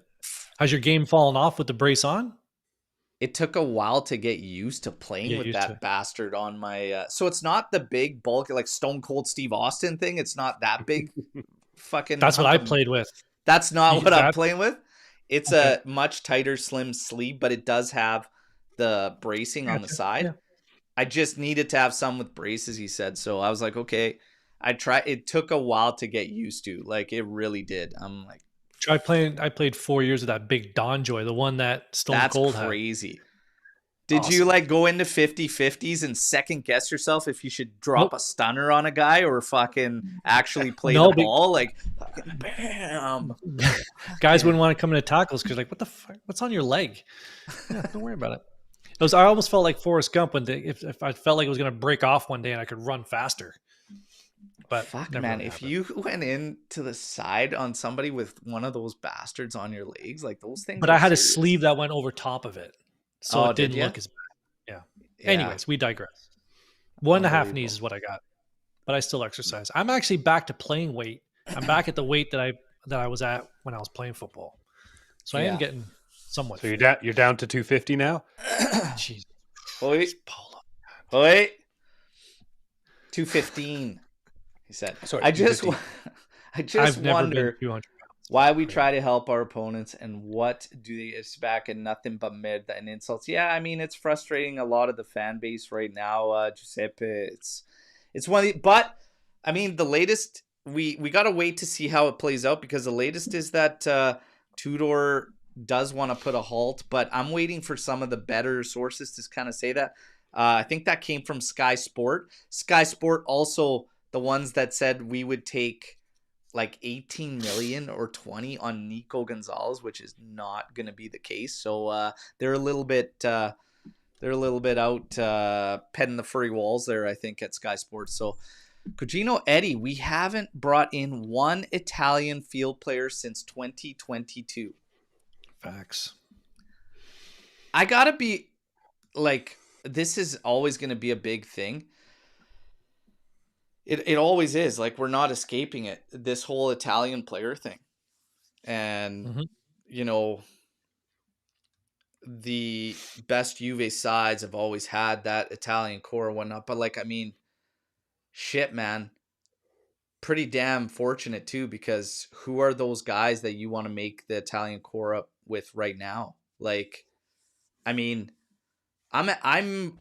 Has your game fallen off with the brace on? It took a while to get used to playing with that bastard on my... so it's not the big bulk, like Stone Cold Steve Austin thing. It's not that big fucking... That's what I played with. That's not what I'm playing with. It's a much tighter, slim sleeve, but it does have the bracing on the side. Yeah. I just needed to have some with braces, he said. So I was like, okay. It took a while to get used to. Like, it really did. I'm like... I played 4 years of that big Donjoy, the one that Stone Cold had. That's crazy. Did you like go into 50-50s and second guess yourself if you should drop a stunner on a guy or fucking actually play the ball? Like, fucking bam. Guys wouldn't want to come into tackles because like, what the fuck? What's on your leg? Yeah, don't worry about it. I almost felt like Forrest Gump when if I felt like it was going to break off one day and I could run faster. But fuck, man, if you went into the side on somebody with one of those bastards on your legs, like those things. But I had a sleeve that went over top of it. So it didn't look as bad. Yeah. Anyways, we digress. 1.5 knees is what I got. But I still exercise. I'm actually back to playing weight. I'm back at the weight that I was at when I was playing football. So I am getting somewhat. So you're down to 250 now? Jeez. Wait. 215. He said. Sorry, I just wonder why we try to help our opponents and what do they expect and nothing but mid and insults. Yeah, I mean, it's frustrating a lot of the fan base right now, Giuseppe. It's one of the, but I mean, the latest we got to wait to see how it plays out because the latest is that Tudor does want to put a halt, but I'm waiting for some of the better sources to kind of say that. I think that came from Sky Sport. Sky Sport also the ones that said we would take like 18 million or 20 on Nico Gonzalez, which is not going to be the case. So they're a little bit out petting the furry walls there, I think, at Sky Sports. So Cugino, Eddie, we haven't brought in one Italian field player since 2022. Facts. I gotta be like, this is always going to be a big thing. It always is. Like, we're not escaping it. This whole Italian player thing. And, you know, the best Juve sides have always had that Italian core and whatnot. But, like, I mean, shit, man. Pretty damn fortunate, too, because who are those guys that you want to make the Italian core up with right now? Like, I mean, I'm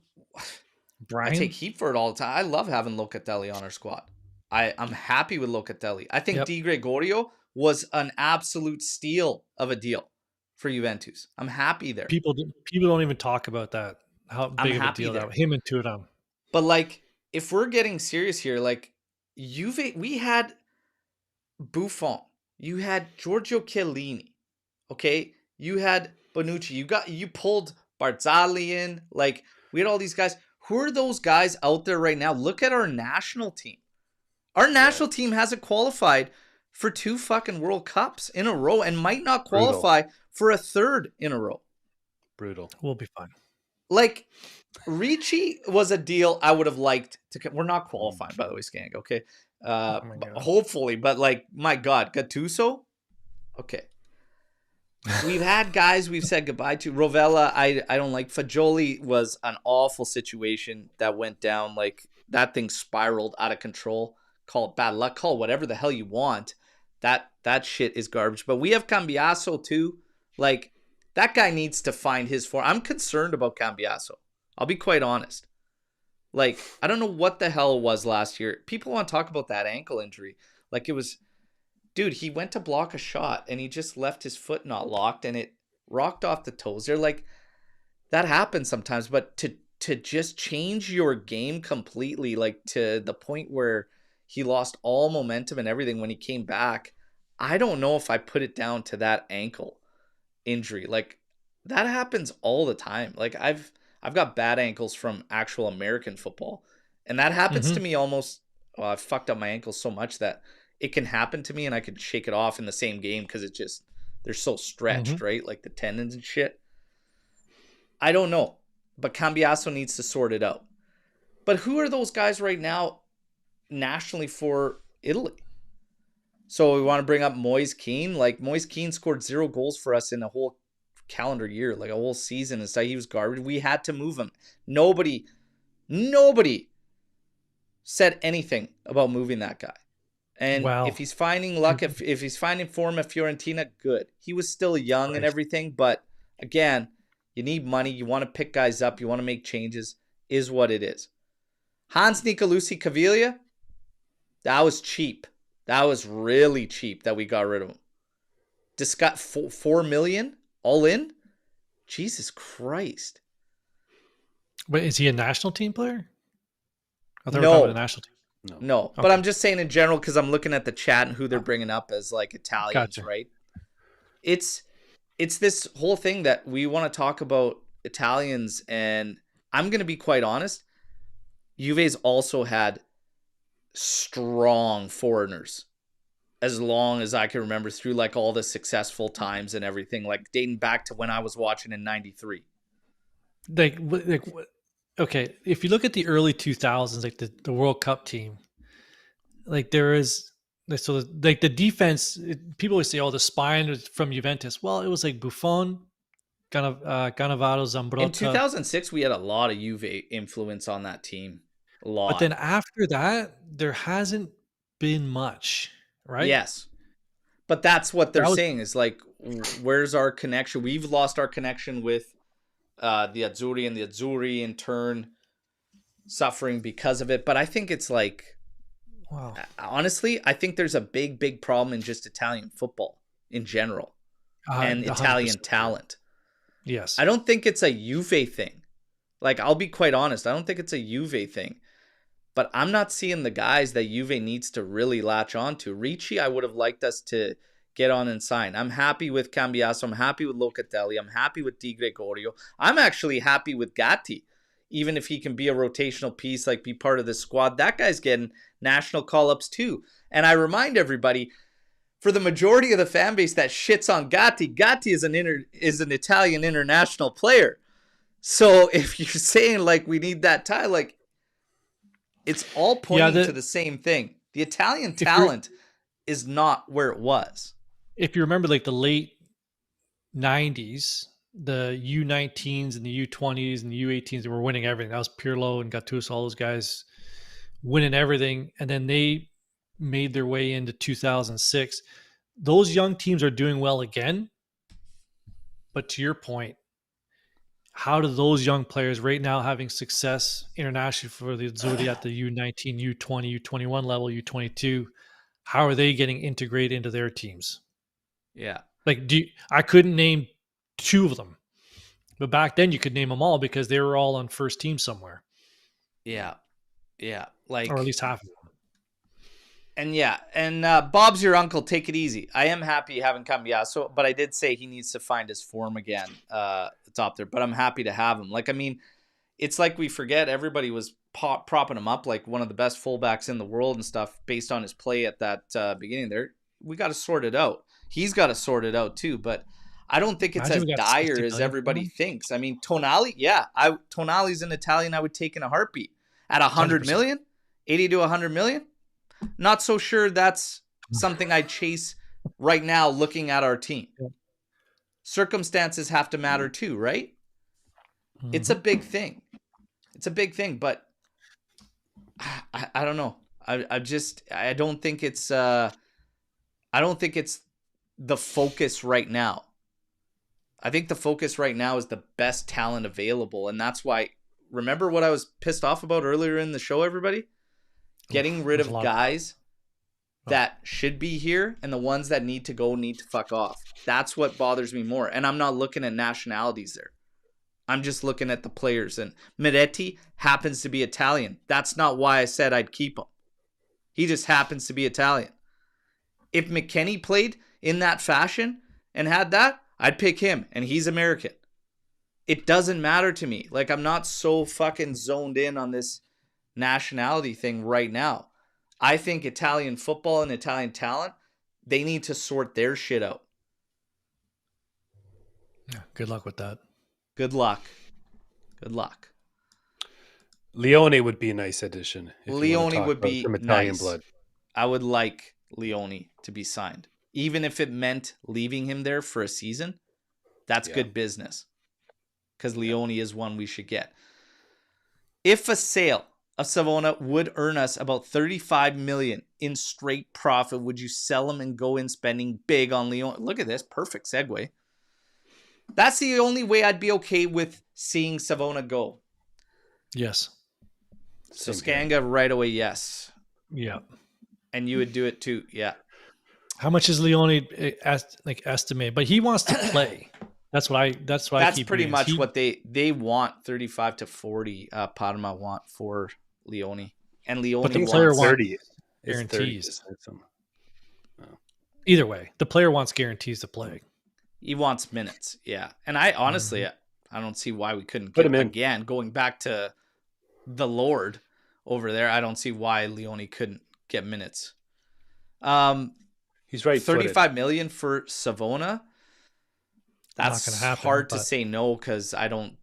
Brian? I take heat for it all the time. I love having Locatelli on our squad. I'm happy with Locatelli. I think Di Gregorio was an absolute steal of a deal for Juventus. I'm happy there. People don't even talk about that. How big of a deal that was. Him and Turam. But like, if we're getting serious here, like Juve, we had Buffon, you had Giorgio Chiellini, okay, you had Bonucci, you pulled Barzagli in, like we had all these guys. Who are those guys out there right now? Look at our national team. Our national team hasn't qualified for 2 fucking World Cups in a row and might not qualify for a 3rd in a row. Brutal. We'll be fine. Like, Ricci was a deal I would have liked to. We're not qualifying, by the way, Skang. Okay, hopefully, but like, my God, Gattuso. Okay, we've had guys we've said goodbye to. Rovella, I don't like. Fagioli was an awful situation that went down. Like, that thing spiraled out of control. Call it bad luck. Call it whatever the hell you want. That shit is garbage. But we have Cambiaso too. Like, that guy needs to find his form. I'm concerned about Cambiaso. I'll be quite honest. Like, I don't know what the hell it was last year. People want to talk about that ankle injury. Like, it was, dude, he went to block a shot and he just left his foot not locked and it rocked off the toes. They're like, that happens sometimes, but to just change your game completely, like to the point where he lost all momentum and everything when he came back, I don't know if I put it down to that ankle injury. Like, that happens all the time. Like, I've got bad ankles from actual American football, and that happens to me almost. Well, I've fucked up my ankles so much that it can happen to me and I could shake it off in the same game because it just, they're so stretched, right? Like the tendons and shit. I don't know, but Cambiaso needs to sort it out. But who are those guys right now nationally for Italy? So we want to bring up Moise Kean. Like, Moise Kean scored 0 goals for us in a whole calendar year, like a whole season, and so he was garbage. We had to move him. Nobody said anything about moving that guy. And if he's finding luck, if he's finding form at Fiorentina, good. He was still young and everything, but again, you need money. You want to pick guys up. You want to make changes. Is what it is. Hans Nicolucci Caviglia, that was cheap. That was really cheap that we got rid of him. Just got $4 million all in. Jesus Christ. Wait, is he a national team player? I thought we were talking No. about the national team. No. Okay. But I'm just saying in general because I'm looking at the chat and who they're bringing up as like Italians, Gotcha. right? It's this whole thing that we want to talk about Italians, and I'm going to be quite honest. Juve's also had strong foreigners as long as I can remember through like all the successful times and everything, like dating back to when I was watching in 93. Like okay, if you look at the early 2000s, like the World Cup team, like there is, so like the defense, people always say, oh, the spine was from Juventus. Well, it was like Buffon, Cannavaro, Zambrotta. In 2006, we had a lot of Juve influence on that team. A lot. But then after that, there hasn't been much, right? Yes. But that's what they're saying is like, where's our connection? We've lost our connection with the Azzurri, and the Azzurri in turn suffering because of it. But I think it's like, wow. Honestly, I think there's a big problem in just Italian football in general and Italian talent. Yes. I don't think it's a Juve thing. Like, I'll be quite honest. I don't think it's a Juve thing. But I'm not seeing the guys that Juve needs to really latch on to. Ricci, I would have liked us to get on and sign. I'm happy with Cambiaso. I'm happy with Locatelli. I'm happy with Di Gregorio. I'm actually happy with Gatti. Even if he can be a rotational piece, like be part of the squad, that guy's getting national call-ups too. And I remind everybody, for the majority of the fan base that shits on Gatti, Gatti is an Italian international player. So if you're saying like we need that tie, like it's all pointing to the same thing. The Italian talent is not where it was. If you remember, like the late 90s, the U19s and the U20s and the U18s, they were winning everything. That was Pirlo and Gattuso, all those guys winning everything. And then they made their way into 2006. Those young teams are doing well again. But to your point, how do those young players right now having success internationally for the Azzurri at the U19, U20, U21 level, U22, how are they getting integrated into their teams? Yeah. Like, I couldn't name two of them, but back then you could name them all because they were all on first team somewhere. Yeah. Yeah. Like, or at least half of them. And Bob's your uncle. Take it easy. I am happy having Cambiaso, but I did say he needs to find his form again. It's up there, but I'm happy to have him. Like, I mean, it's like we forget everybody was propping him up like one of the best fullbacks in the world and stuff based on his play at that beginning there. We got to sort it out. He's got to sort it out too, but I don't think it's as dire as everybody thinks. I mean, Tonali, Tonali's an Italian I would take in a heartbeat. At 100 million, 80 to 100 million. Not so sure that's something I'd chase right now looking at our team. Circumstances have to matter too, right? Mm-hmm. It's a big thing. But I don't know. I don't think it's the focus right now. I think the focus right now is the best talent available, and that's why. Remember what I was pissed off about earlier in the show, everybody? Getting rid of guys that should be here, and the ones that need to go need to fuck off. That's what bothers me more. And I'm not looking at nationalities there. I'm just looking at the players. And Miretti happens to be Italian. That's not why I said I'd keep him. He just happens to be Italian. If McKennie played in that fashion and had that, I'd pick him, and he's American. It doesn't matter to me. Like, I'm not so fucking zoned in on this nationality thing right now. I think Italian football and Italian talent, they need to sort their shit out. Yeah, good luck with that. Good luck. Leone would be a nice addition. Leone would be from Italian nice. Blood. I would like Leone to be signed. Even if it meant leaving him there for a season, that's good business. Because Leone is one we should get. If a sale of Savona would earn us about 35 million in straight profit, would you sell him and go in spending big on Leone? Look at this. Perfect segue. That's the only way I'd be okay with seeing Savona go. Yes. So Skanga right away, yes. Yeah. And you would do it too, yeah. How much is Leone estimate? But he wants to play. That's pretty much what they want. 35 to 40. Parma want for Leone, and Leone. But the player wants 30 guarantees. Either way, the player wants guarantees to play. He wants minutes, yeah. And I honestly, I don't see why we couldn't Put get him in. Again, going back to the Lord over there. I don't see why Leone couldn't get minutes. He's right. 35 million for Savona. That's not gonna happen, hard to say no, because I don't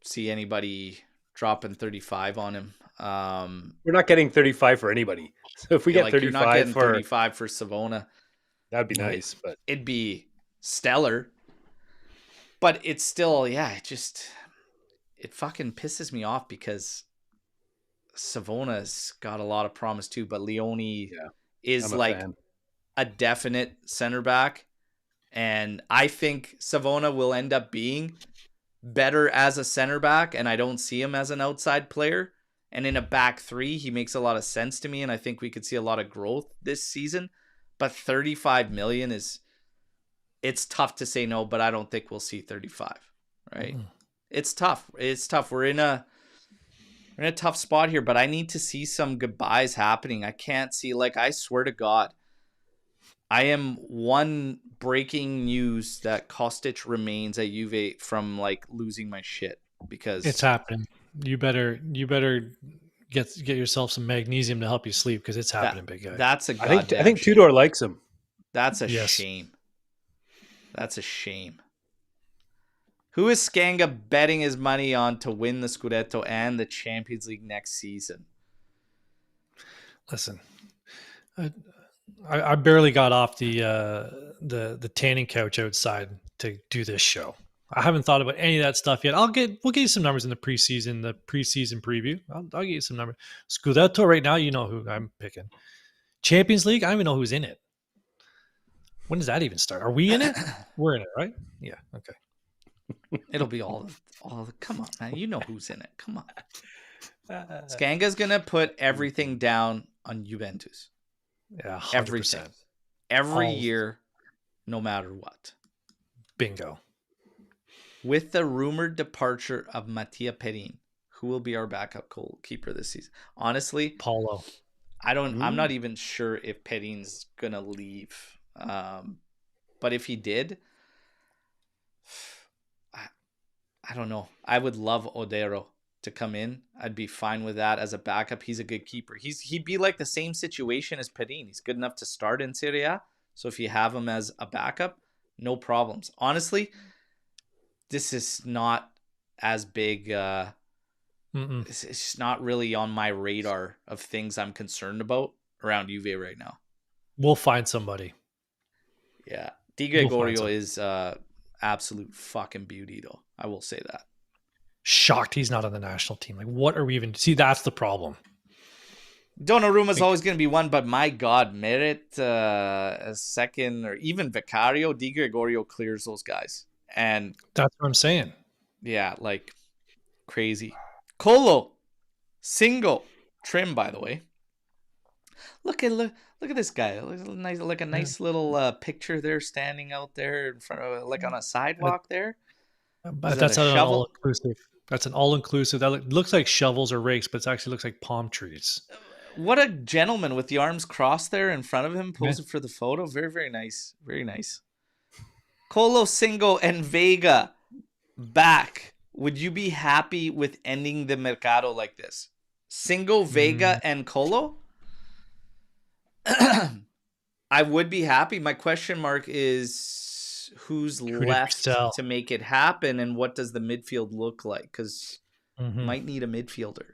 see anybody dropping 35 on him. We're not getting 35 for anybody. So if we get 35 you're not getting 35 for Savona, that'd be nice, but it'd be stellar. But it's still, it fucking pisses me off, because Savona's got a lot of promise too, but Leone is like a definite center back. And I think Savona will end up being better as a center back, and I don't see him as an outside player. And in a back three, he makes a lot of sense to me, and I think we could see a lot of growth this season. But 35 million it's tough to say no, but I don't think we'll see 35, right? It's tough. We're in a tough spot here, but I need to see some goodbyes happening. I can't see, I swear to God, I am one breaking news that Kostic remains at Juve from losing my shit, because it's happening. You better get yourself some magnesium to help you sleep, because it's happening, big guy. That's a I think Tudor likes him. That's a shame. That's a shame. Who is Skanga betting his money on to win the Scudetto and the Champions League next season? Listen, I barely got off the tanning couch outside to do this show. I haven't thought about any of that stuff yet. We'll get you some numbers in the preseason preview. I'll get you some numbers. Scudetto right now, you know who I'm picking. Champions League, I don't even know who's in it. When does that even start? Are we in it? We're in it, right? Yeah. Okay. It'll be all come on, man. You know who's in it. Come on. Skanga's gonna put everything down on Juventus. Yeah, 100%. Everything. Every year, no matter what. Bingo. With the rumored departure of Mattia Perin, who will be our backup goalkeeper this season? Honestly, Paulo. I'm not even sure if Perin's gonna leave. But if he did, I don't know. I would love Odero to come in. I'd be fine with that as a backup. He's a good keeper. He'd be like the same situation as Perin. He's good enough to start in Serie A. So if you have him as a backup, no problems. Honestly, this is not as big. It's just not really on my radar of things I'm concerned about around Juve right now. We'll find somebody. Yeah. Di Gregorio is absolute fucking beauty, though. I will say that. Shocked he's not on the national team. What are we even... See, that's the problem. Donnarumma's always going to be one, but my God, Merit, a second, or even Vicario, Di Gregorio clears those guys. And that's what I'm saying. Yeah, crazy. Colo, single, trim, by the way. Look at this guy. Like a nice little picture there, standing out there in front of, on a sidewalk there. But that's not an all-inclusive. That's an all-inclusive. That looks like shovels or rakes, but it actually looks like palm trees. What a gentleman with the arms crossed there in front of him, posing for the photo. Very, very nice. Very nice. Colo, Singo, and Vega back. Would you be happy with ending the mercato like this? Singo, Vega, and Colo? I would be happy. My question mark is who's left to make it happen, and what does the midfield look like? Because might need a midfielder.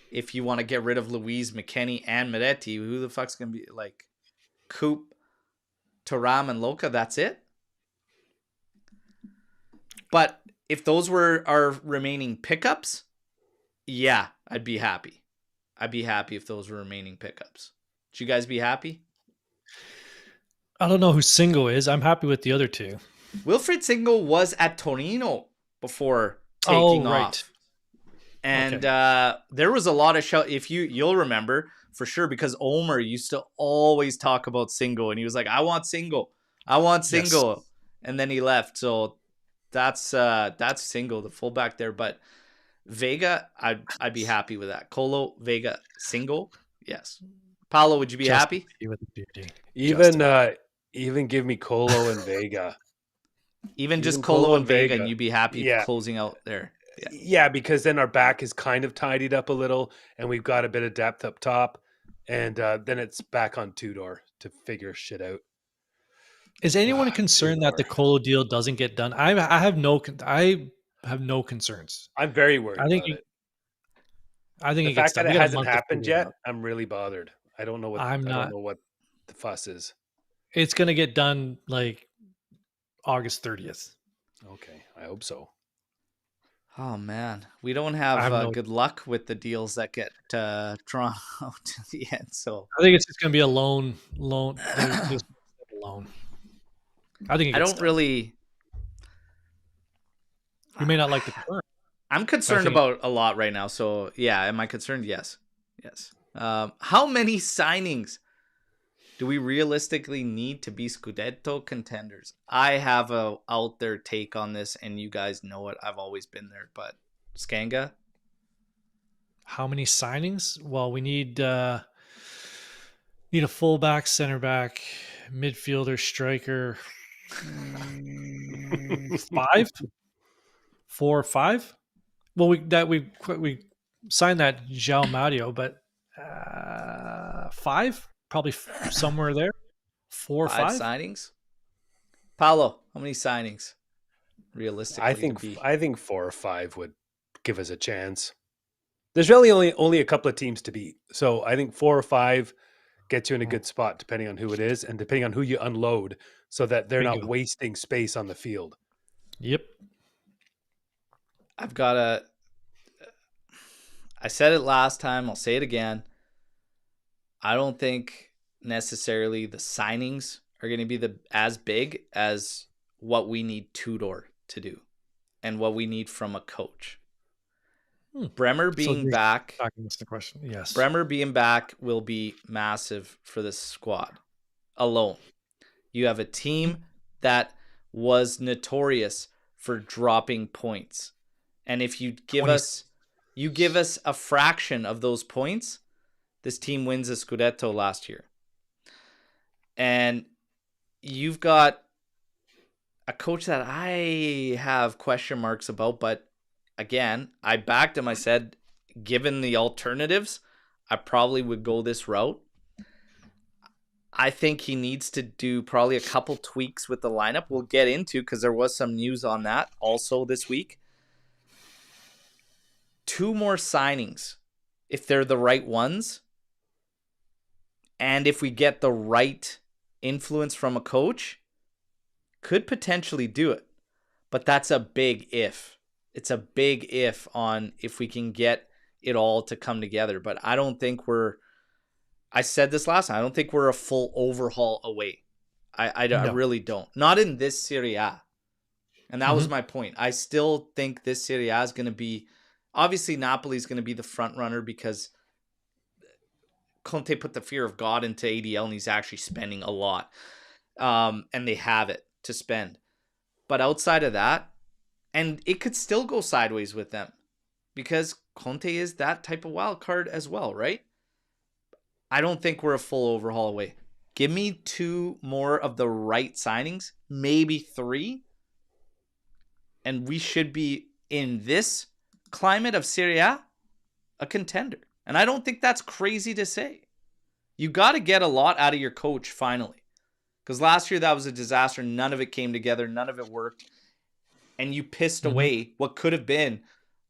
If you want to get rid of Luiz, McKennie, and Miretti, who the fuck's going to be Coop, Thuram, and Luca? That's it? But if those were our remaining pickups, yeah, I'd be happy. I'd be happy if those were remaining pickups. Should you guys be happy? I don't know who Singo is. I'm happy with the other two. Wilfried Singo was at Torino before taking off. And there was a lot of shout. If you'll remember for sure, because Omer used to always talk about Singo, and he was like, I want Singo. I want Singo. Yes. And then he left. So That's single, the fullback there. But Vega, I'd be happy with that. Colo, Vega, single, yes. Paolo, would you be happy? Even give me Colo and Vega. Even just Colo and Vega, and you'd be happy closing out there. Yeah, because then our back is kind of tidied up a little, and we've got a bit of depth up top, and then it's back on Tudor to figure shit out. Is anyone concerned that the Colo deal doesn't get done? I have no concerns. I'm very worried. I think the fact that it hasn't happened yet, I'm really bothered. I don't know what I don't know what the fuss is. It's going to get done like August 30th. Okay, I hope so. Oh man, we don't have good luck with the deals that get drawn out to the end. So I think it's just going to be a loan. I think I don't really. You may not like the term. I'm concerned about a lot right now. So yeah, am I concerned? Yes. How many signings do we realistically need to be Scudetto contenders? I have a out there take on this, and you guys know it. I've always been there, but Skanga. How many signings? Well, we need a fullback, center back, midfielder, striker. 5, 4 or 5. Well, we signed that João Mario, but 5, probably somewhere there. 4 or 5 signings. Paolo, how many signings realistically? I think 4 or 5 would give us a chance. There's really only a couple of teams to beat, so I think 4 or 5 gets you in a good spot, depending on who it is and depending on who you unload, so that they're not wasting space on the field. Yep. I said it last time, I'll say it again. I don't think necessarily the signings are going to be as big as what we need Tudor to do and what we need from a coach. Bremer being back. The question. Yes. Bremer being back will be massive for this squad alone. You have a team that was notorious for dropping points. And if you give us a fraction of those points, this team wins the Scudetto last year. And you've got a coach that I have question marks about, but again, I backed him. I said, given the alternatives, I probably would go this route. I think he needs to do probably a couple tweaks with the lineup. We'll get into, because there was some news on that also this week. 2 more signings, if they're the right ones, and if we get the right influence from a coach, could potentially do it. But that's a big if. It's a big if on if we can get it all to come together. But I don't think I said this last time, I don't think we're a full overhaul away. I really don't. Not in this Serie A. And that was my point. I still think this Serie A is going to be, obviously Napoli is going to be the front runner because Conte put the fear of God into ADL and he's actually spending a lot. And they have it to spend. But outside of that, and it could still go sideways with them because Conte is that type of wild card as well, right? I don't think we're a full overhaul away. Give me 2 more of the right signings, maybe 3. And we should be, in this climate of Serie A, a contender. And I don't think that's crazy to say. You got to get a lot out of your coach finally. Because last year that was a disaster. None of it came together. None of it worked. And you pissed away what could have been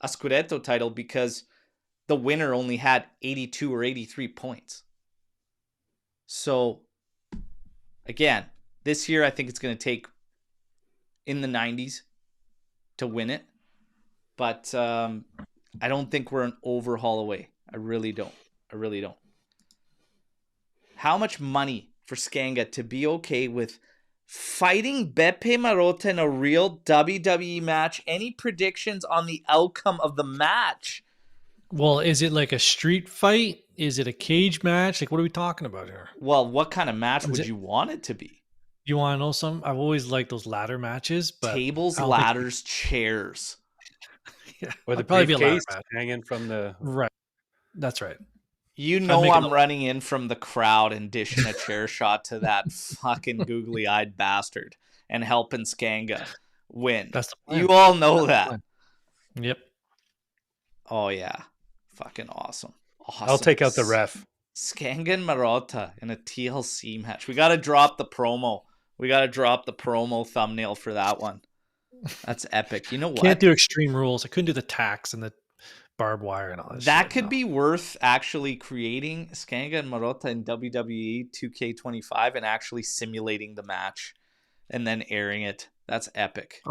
a Scudetto title because the winner only had 82 or 83 points. So, again, this year I think it's going to take in the 90s to win it. But I don't think we're an overhaul away. I really don't. How much money for Skanga to be okay with fighting Beppe Marotta in a real WWE match? Any predictions on the outcome of the match? Well, is it like a street fight? Is it a cage match? Like, what are we talking about here? Well, what kind of match would you want it to be? You want to know something? I've always liked those ladder matches, but tables, ladders, chairs. Yeah, or the probably be a ladder briefcase match. hanging from the Right. That's right. You know I'm running in from the crowd and dishing a chair shot to that fucking googly-eyed bastard and helping Skanga win. That's the plan. You all know that. Yep. Oh, yeah. Fucking awesome. I'll take out the ref. Skanga and Marotta in a TLC match. We got to drop the promo. We got to drop the promo thumbnail for that one. That's epic. You know what? Can't do extreme rules. I couldn't do the tax and the barbed wire and all that. That could be worth actually creating Skanga and Marotta in WWE 2K25 and actually simulating the match and then airing it. That's epic.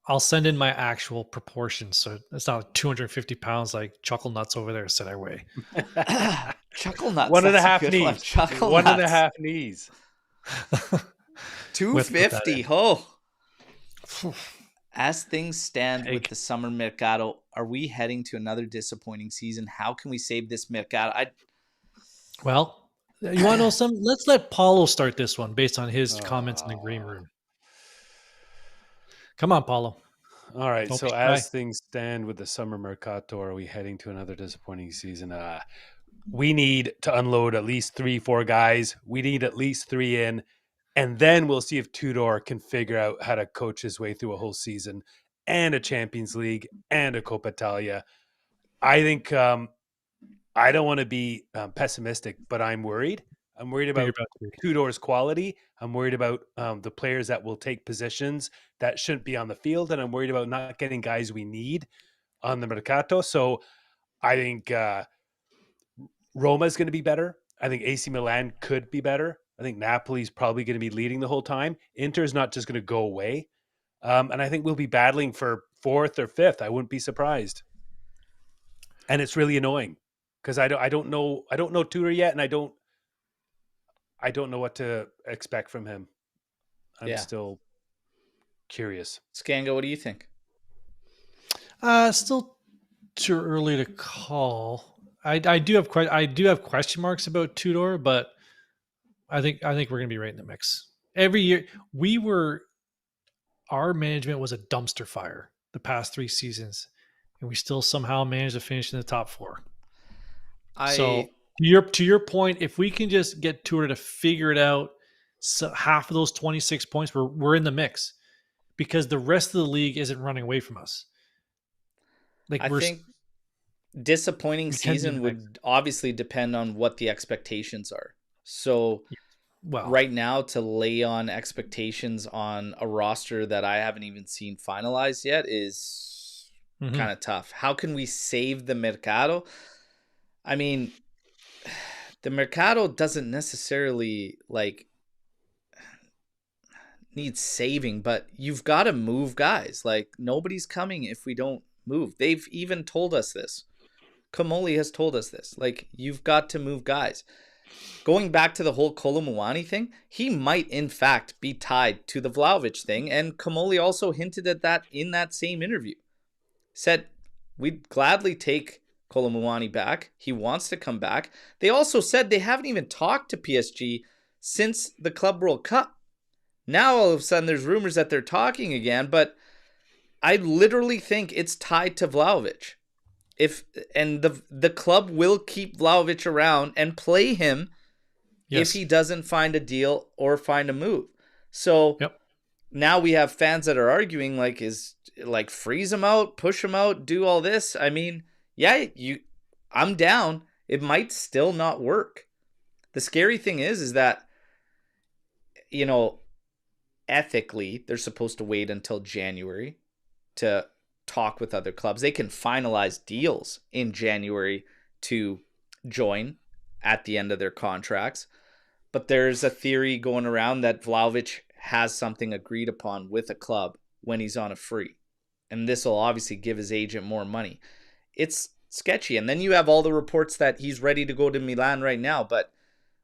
I'll send in my actual proportions, so it's not like 250 pounds like Chuckle Nuts over there said I weigh. Chuckle Nuts. 1.5 knees. 1.5 knees. 250. Oh. As things stand with the summer mercato, are we heading to another disappointing season? How can we save this mercato? Well, you want to know something? Let's let Paulo start this one based on his comments in the green room. Come on, Paulo. All right. So as things stand with the summer mercato, are we heading to another disappointing season? We need to unload at least 3-4 guys. We need at least 3 in. And then we'll see if Tudor can figure out how to coach his way through a whole season and a Champions League and a Coppa Italia. I think I don't want to be pessimistic, but I'm worried. I'm worried about Tudor's quality. I'm worried about the players that will take positions that shouldn't be on the field. And I'm worried about not getting guys we need on the mercato. So I think Roma is going to be better. I think AC Milan could be better. I think Napoli's probably going to be leading the whole time. Inter's not just going to go away. And I think we'll be battling for 4th or 5th. I wouldn't be surprised. And it's really annoying because I don't know Tudor yet, and I don't know what to expect from him. I'm still curious. Skanga, what do you think? Still too early to call. I do have question marks about Tudor, but I think we're going to be right in the mix. Every year our management was a dumpster fire the past 3 seasons, and we still somehow managed to finish in the top 4. So to your point, if we can just get Tudor to figure it out, so half of those 26 points, we're in the mix because the rest of the league isn't running away from us. I think disappointing season would obviously depend on what the expectations are. So right now to lay on expectations on a roster that I haven't even seen finalized yet is kind of tough. How can we save the mercato? I mean, the mercato doesn't necessarily need saving, but you've got to move guys. Like nobody's coming if we don't move. They've even told us this. Comolli has told us this. Like you've got to move guys. Going back to the whole Kolo Muani thing, he might in fact be tied to the Vlahovic thing, and Comolli also hinted at that in that same interview. Said we'd gladly take Kolo Muani back. He wants to come back. They also said they haven't even talked to PSG since the Club World Cup. Now all of a sudden there's rumors that they're talking again, but I literally think it's tied to Vlahovic. The club will keep Vlahovic around and play him if he doesn't find a deal or find a move. So now we have fans that are arguing freeze him out, push him out, do all this. I mean, I'm down. It might still not work. The scary thing is that, ethically, they're supposed to wait until January to talk with other clubs. They can finalize deals in January to join at the end of their contracts. But there's a theory going around that Vlahovic has something agreed upon with a club when he's on a free. And this will obviously give his agent more money. It's sketchy. And then you have all the reports that he's ready to go to Milan right now. But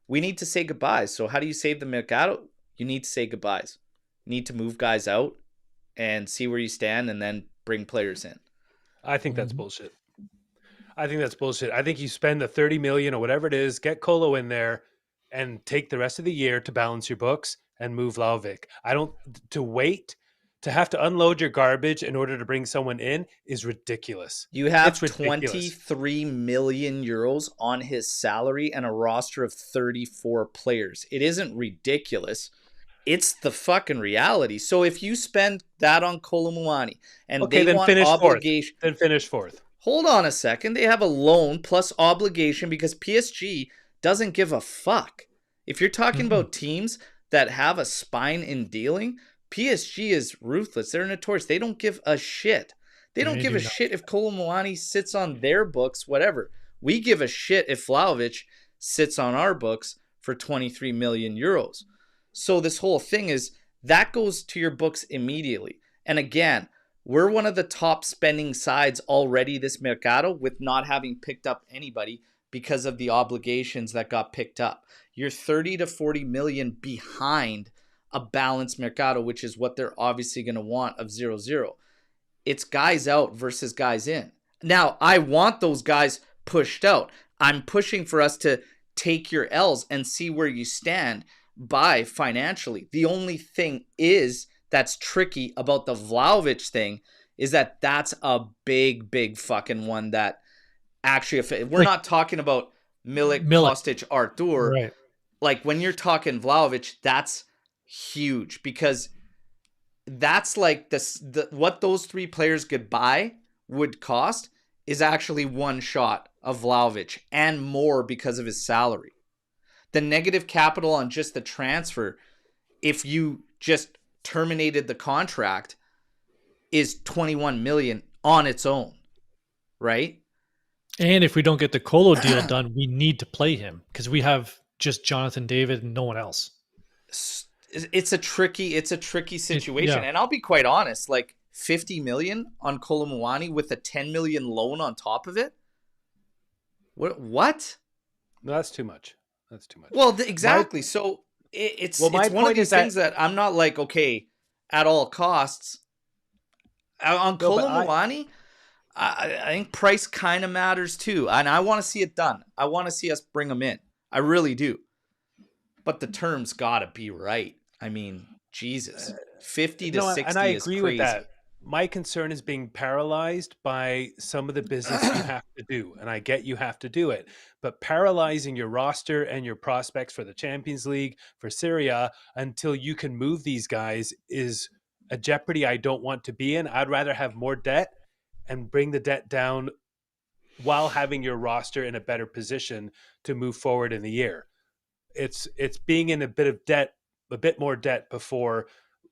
we need to say goodbyes. So how do you save the mercato? You need to say goodbyes. You need to move guys out and see where you stand and then bring players in. I think that's bullshit. I think you spend the 30 million or whatever it is, get Kolo in there, and take the rest of the year to balance your books and move Vlahovic. To have to unload your garbage in order to bring someone in is ridiculous. You have 23 million euros on his salary and a roster of 34 players. It isn't ridiculous. It's the fucking reality. So if you spend that on Kolo Muani and they want obligation, then finish fourth. Hold on a second. They have a loan plus obligation because PSG doesn't give a fuck. If you're talking about teams that have a spine in dealing, PSG is ruthless. They're notorious. They don't give a shit. They don't give a shit if Kolo Muani sits on their books, whatever. We give a shit if Vlahovic sits on our books for 23 million euros. So this whole thing is that goes to your books immediately. And again, we're one of the top spending sides already this mercato with not having picked up anybody because of the obligations that got picked up. You're 30 to 40 million behind a balanced mercato, which is what they're obviously going to want of 0-0. It's guys out versus guys in. Now, I want those guys pushed out. I'm pushing for us to take your L's and see where you stand by financially. The only thing is that's tricky about the Vlahovic thing is that that's a big fucking one that actually, if we're not talking about Milik, Kostic, Artur, right. Like when you're talking Vlahovic, that's huge because that's like what those three players goodbye would cost is actually one shot of Vlahovic and more because of his salary. The negative capital on just the transfer, if you just terminated the contract, is 21 million on its own, right? And if we don't get the Kolo deal done, we need to play him because we have just Jonathan David and no one else. It's a tricky situation. And I'll be quite honest, like 50 million on Kolo Muani with a 10 million loan on top of it. What? No, that's too much. That's too much. Well, exactly. So it's one of these things that I'm not like, okay, at all costs. On Kolo Muani, I think price kind of matters too. And I want to see it done. I want to see us bring them in. I really do. But the terms got to be right. I mean, Jesus. 50 to 60 and I is agree crazy. with that. My concern is being paralyzed by some of the business you have to do. And I get you have to do it. But paralyzing your roster and your prospects for the Champions League, for Serie A, until you can move these guys is a jeopardy I don't want to be in. I'd rather have more debt and bring the debt down while having your roster in a better position to move forward in the year. It's being in a bit more debt before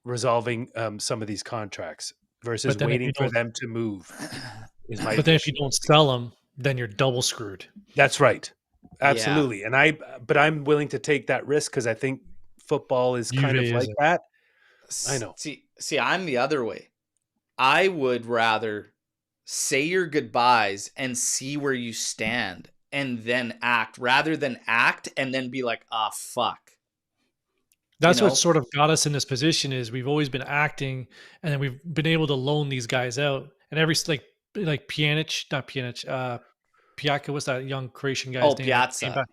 resolving some of these contracts versus waiting for them to move. But then if you don't sell them, then you're double screwed. That's right. Absolutely. Yeah. But I'm willing to take that risk because I think football is kind of like that. I know. See, I'm the other way. I would rather say your goodbyes and see where you stand and then act rather than act and then be like, fuck. That's what sort of got us in this position is we've always been acting and then we've been able to loan these guys out. And every Piatka, what's that young Croatian guy's name? Piazza. Fuck.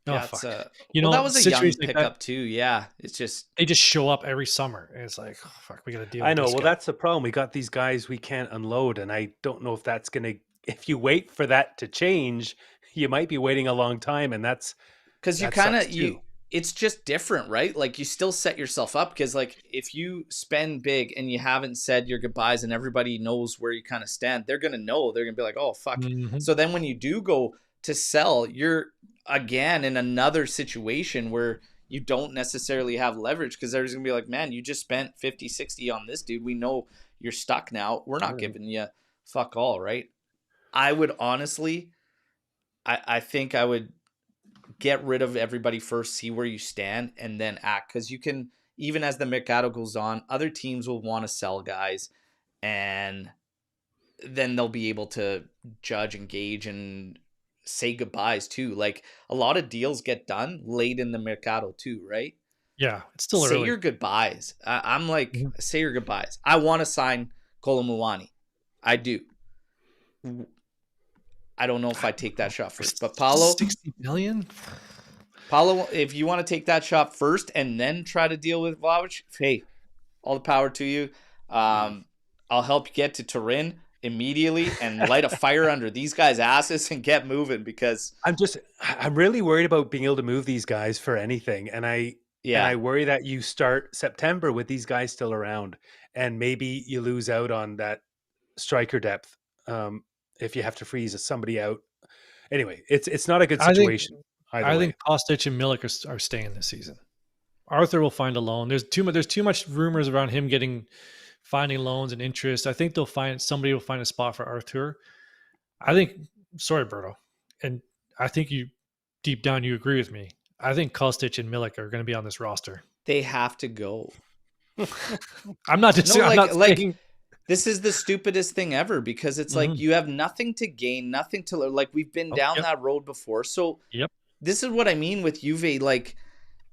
That was a young pickup too. Yeah. It's just they just show up every summer. And it's like, fuck, we got to deal with this guy. That's the problem. We got these guys we can't unload. And I don't know if that's going to, if you wait for that to change, you might be waiting a long time. And that's because you kind of, it's just different, right? Like you still set yourself up because like if you spend big and you haven't said your goodbyes and everybody knows where you kind of stand, they're going to know. They're going to be like, oh, fuck. Mm-hmm. So then when you do go to sell, you're again in another situation where you don't necessarily have leverage because they're just going to be like, man, you just spent 50, 60 on this dude. We know you're stuck now. We're not giving you fuck all, right? I would honestly, I think I would get rid of everybody first, see where you stand, and then act. Because you can, even as the mercato goes on, other teams will want to sell guys, and then they'll be able to judge and gauge and say goodbyes too. Like a lot of deals get done late in the mercato too, right? Yeah, it's still say early. Your goodbyes. I'm like, say your goodbyes. I want to sign Kolo Muani. I do. I don't know if I take that shot first, but Paulo, 60 million. Paulo, if you want to take that shot first and then try to deal with Vlahovic, hey, all the power to you. I'll help you get to Turin immediately and light a fire under these guys' asses and get moving, because I'm really worried about being able to move these guys for anything. And I worry that you start September with these guys still around, and maybe you lose out on that striker depth if you have to freeze somebody out. Anyway, it's not a good situation. I think Kostic and Milik are staying this season. Arthur will find a loan. There's too much rumors around him finding loans and interest. I think somebody will find a spot for Arthur. Sorry, Berto, and I think you deep down you agree with me. I think Kostic and Milik are going to be on this roster. They have to go. I'm not just saying. This is the stupidest thing ever, because it's like you have nothing to gain, nothing to learn. Like, we've been down that road before. So this is what I mean with Juve, like,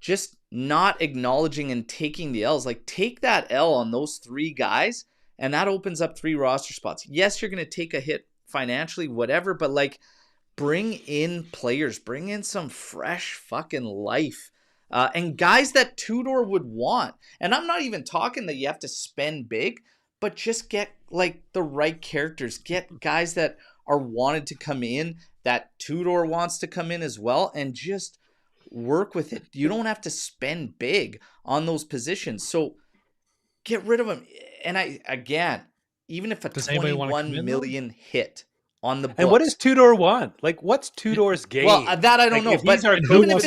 just not acknowledging and taking the L's. Like, take that L on those 3 guys, and that opens up 3 roster spots. Yes, you're going to take a hit financially, whatever, but like, bring in players, bring in some fresh fucking life. And guys that Tudor would want. And I'm not even talking that you have to spend big, but just get like the right characters. Get guys that are wanted to come in, that Tudor wants to come in as well, and just work with it. You don't have to spend big on those positions. So get rid of them. And even if a 21 million hit on the books. And what does Tudor want? Like, what's Tudor's game? Well, that I don't know. But even if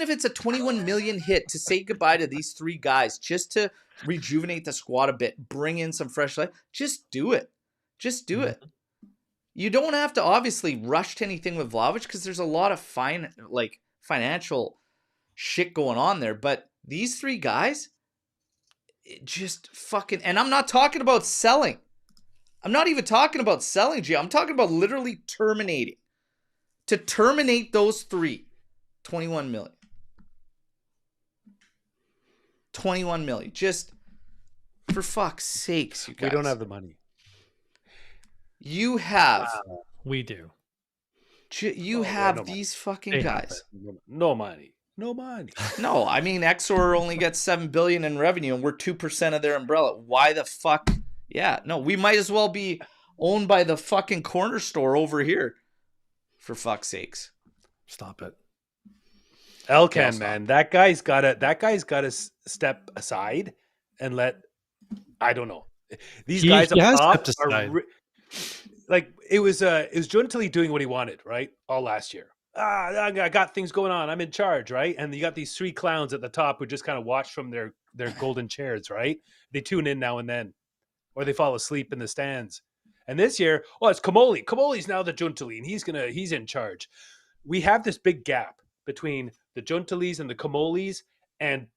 it's a 21 million hit to say goodbye to these 3 guys, just to rejuvenate the squad a bit, bring in some fresh life, just do it. Just do it. You don't have to obviously rush to anything with Vlahovic, because there's a lot of financial shit going on there. But these 3 guys, just fucking, and I'm not talking about selling. I'm not even talking about selling, G. I'm talking about literally terminating. To terminate those 3, 21 million. 21 million. Just, for fuck's sakes, you guys. We don't have the money. You have. We do. You have these fucking guys. No money. No money. No, I mean, Exor only gets 7 billion in revenue, and we're 2% of their umbrella. Why the fuck? Yeah, no, we might as well be owned by the fucking corner store over here. For fuck's sakes. Stop it. Elkan, man, that guy's gotta step aside and I don't know. These guys up top are like, it was Giuntoli doing what he wanted, right? All last year. I got things going on. I'm in charge, right? And you got these 3 clowns at the top who just kind of watch from their golden chairs, right? They tune in now and then, or they fall asleep in the stands. And this year, it's Comolli. Comolli's now the Giuntoli, and he's in charge. We have this big gap between the Giuntolis and the Comollis and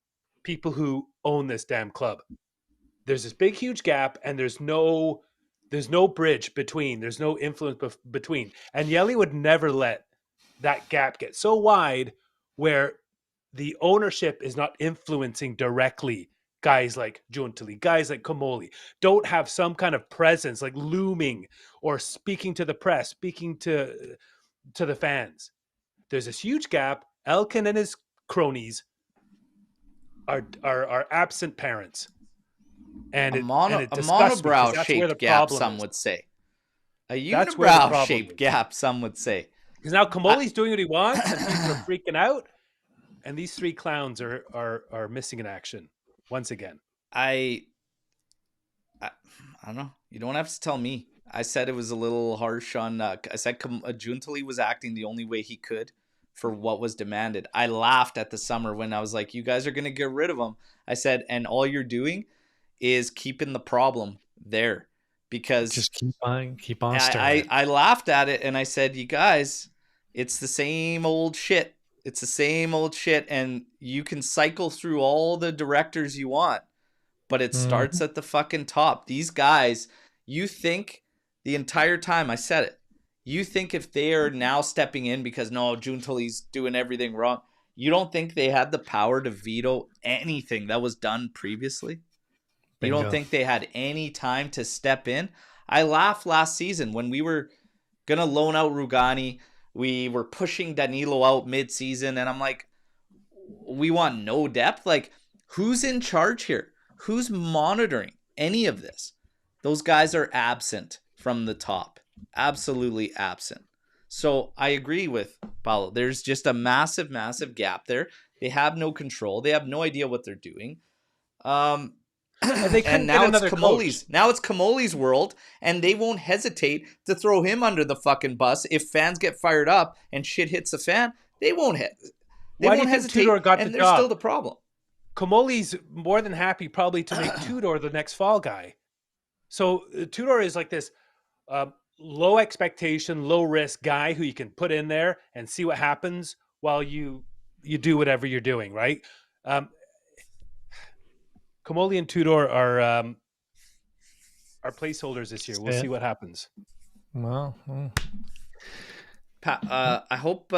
people who own this damn club. There's this big, huge gap, and there's no bridge between. There's no influence between. And Yeli would never let that gap get so wide where the ownership is not influencing directly guys like Giuntoli, guys like Comolli, don't have some kind of presence, like looming or speaking to the press, speaking to the fans. There's this huge gap. Elkan and his cronies are absent parents. And a monobrow-shaped gap, some would say. A unibrow-shaped gap, some would say. Because now Comolli's doing what he wants, and people are freaking out, and these 3 clowns are missing in action once again. I don't know. You don't have to tell me. I said it was a little harsh on. I said Giuntoli was acting the only way he could for what was demanded. I laughed at the summer when I was like, "You guys are gonna get rid of him." I said, and all you're doing is keeping the problem there, because just keep on stirring. I laughed at it and I said, "You guys, it's the same old shit. It's the same old shit, and you can cycle through all the directors you want, but it starts at the fucking top." These guys, you think the entire time, I said it, you think if they are now stepping in because Giuntoli's doing everything wrong, you don't think they had the power to veto anything that was done previously? Bingo. You don't think they had any time to step in? I laughed last season when we were going to loan out Rugani, We were pushing Danilo out mid-season, and I'm like, we want no depth? Like, who's in charge here? Who's monitoring any of this? Those guys are absent from the top. Absolutely absent. So I agree with Paulo. There's just a massive, massive gap there. They have no control. They have no idea what they're doing. And now it's Comolli's. Now it's Comolli's world, and they won't hesitate to throw him under the fucking bus if fans get fired up and shit hits the fan. They won't. They won't hesitate. Tudor got and the there's job? Still the problem. Comolli's more than happy probably to make Tudor the next fall guy. So Tudor is like this low expectation, low risk guy who you can put in there and see what happens while you do whatever you're doing, right? Comolli and Tudor are placeholders this year. We'll see what happens. Well, I hope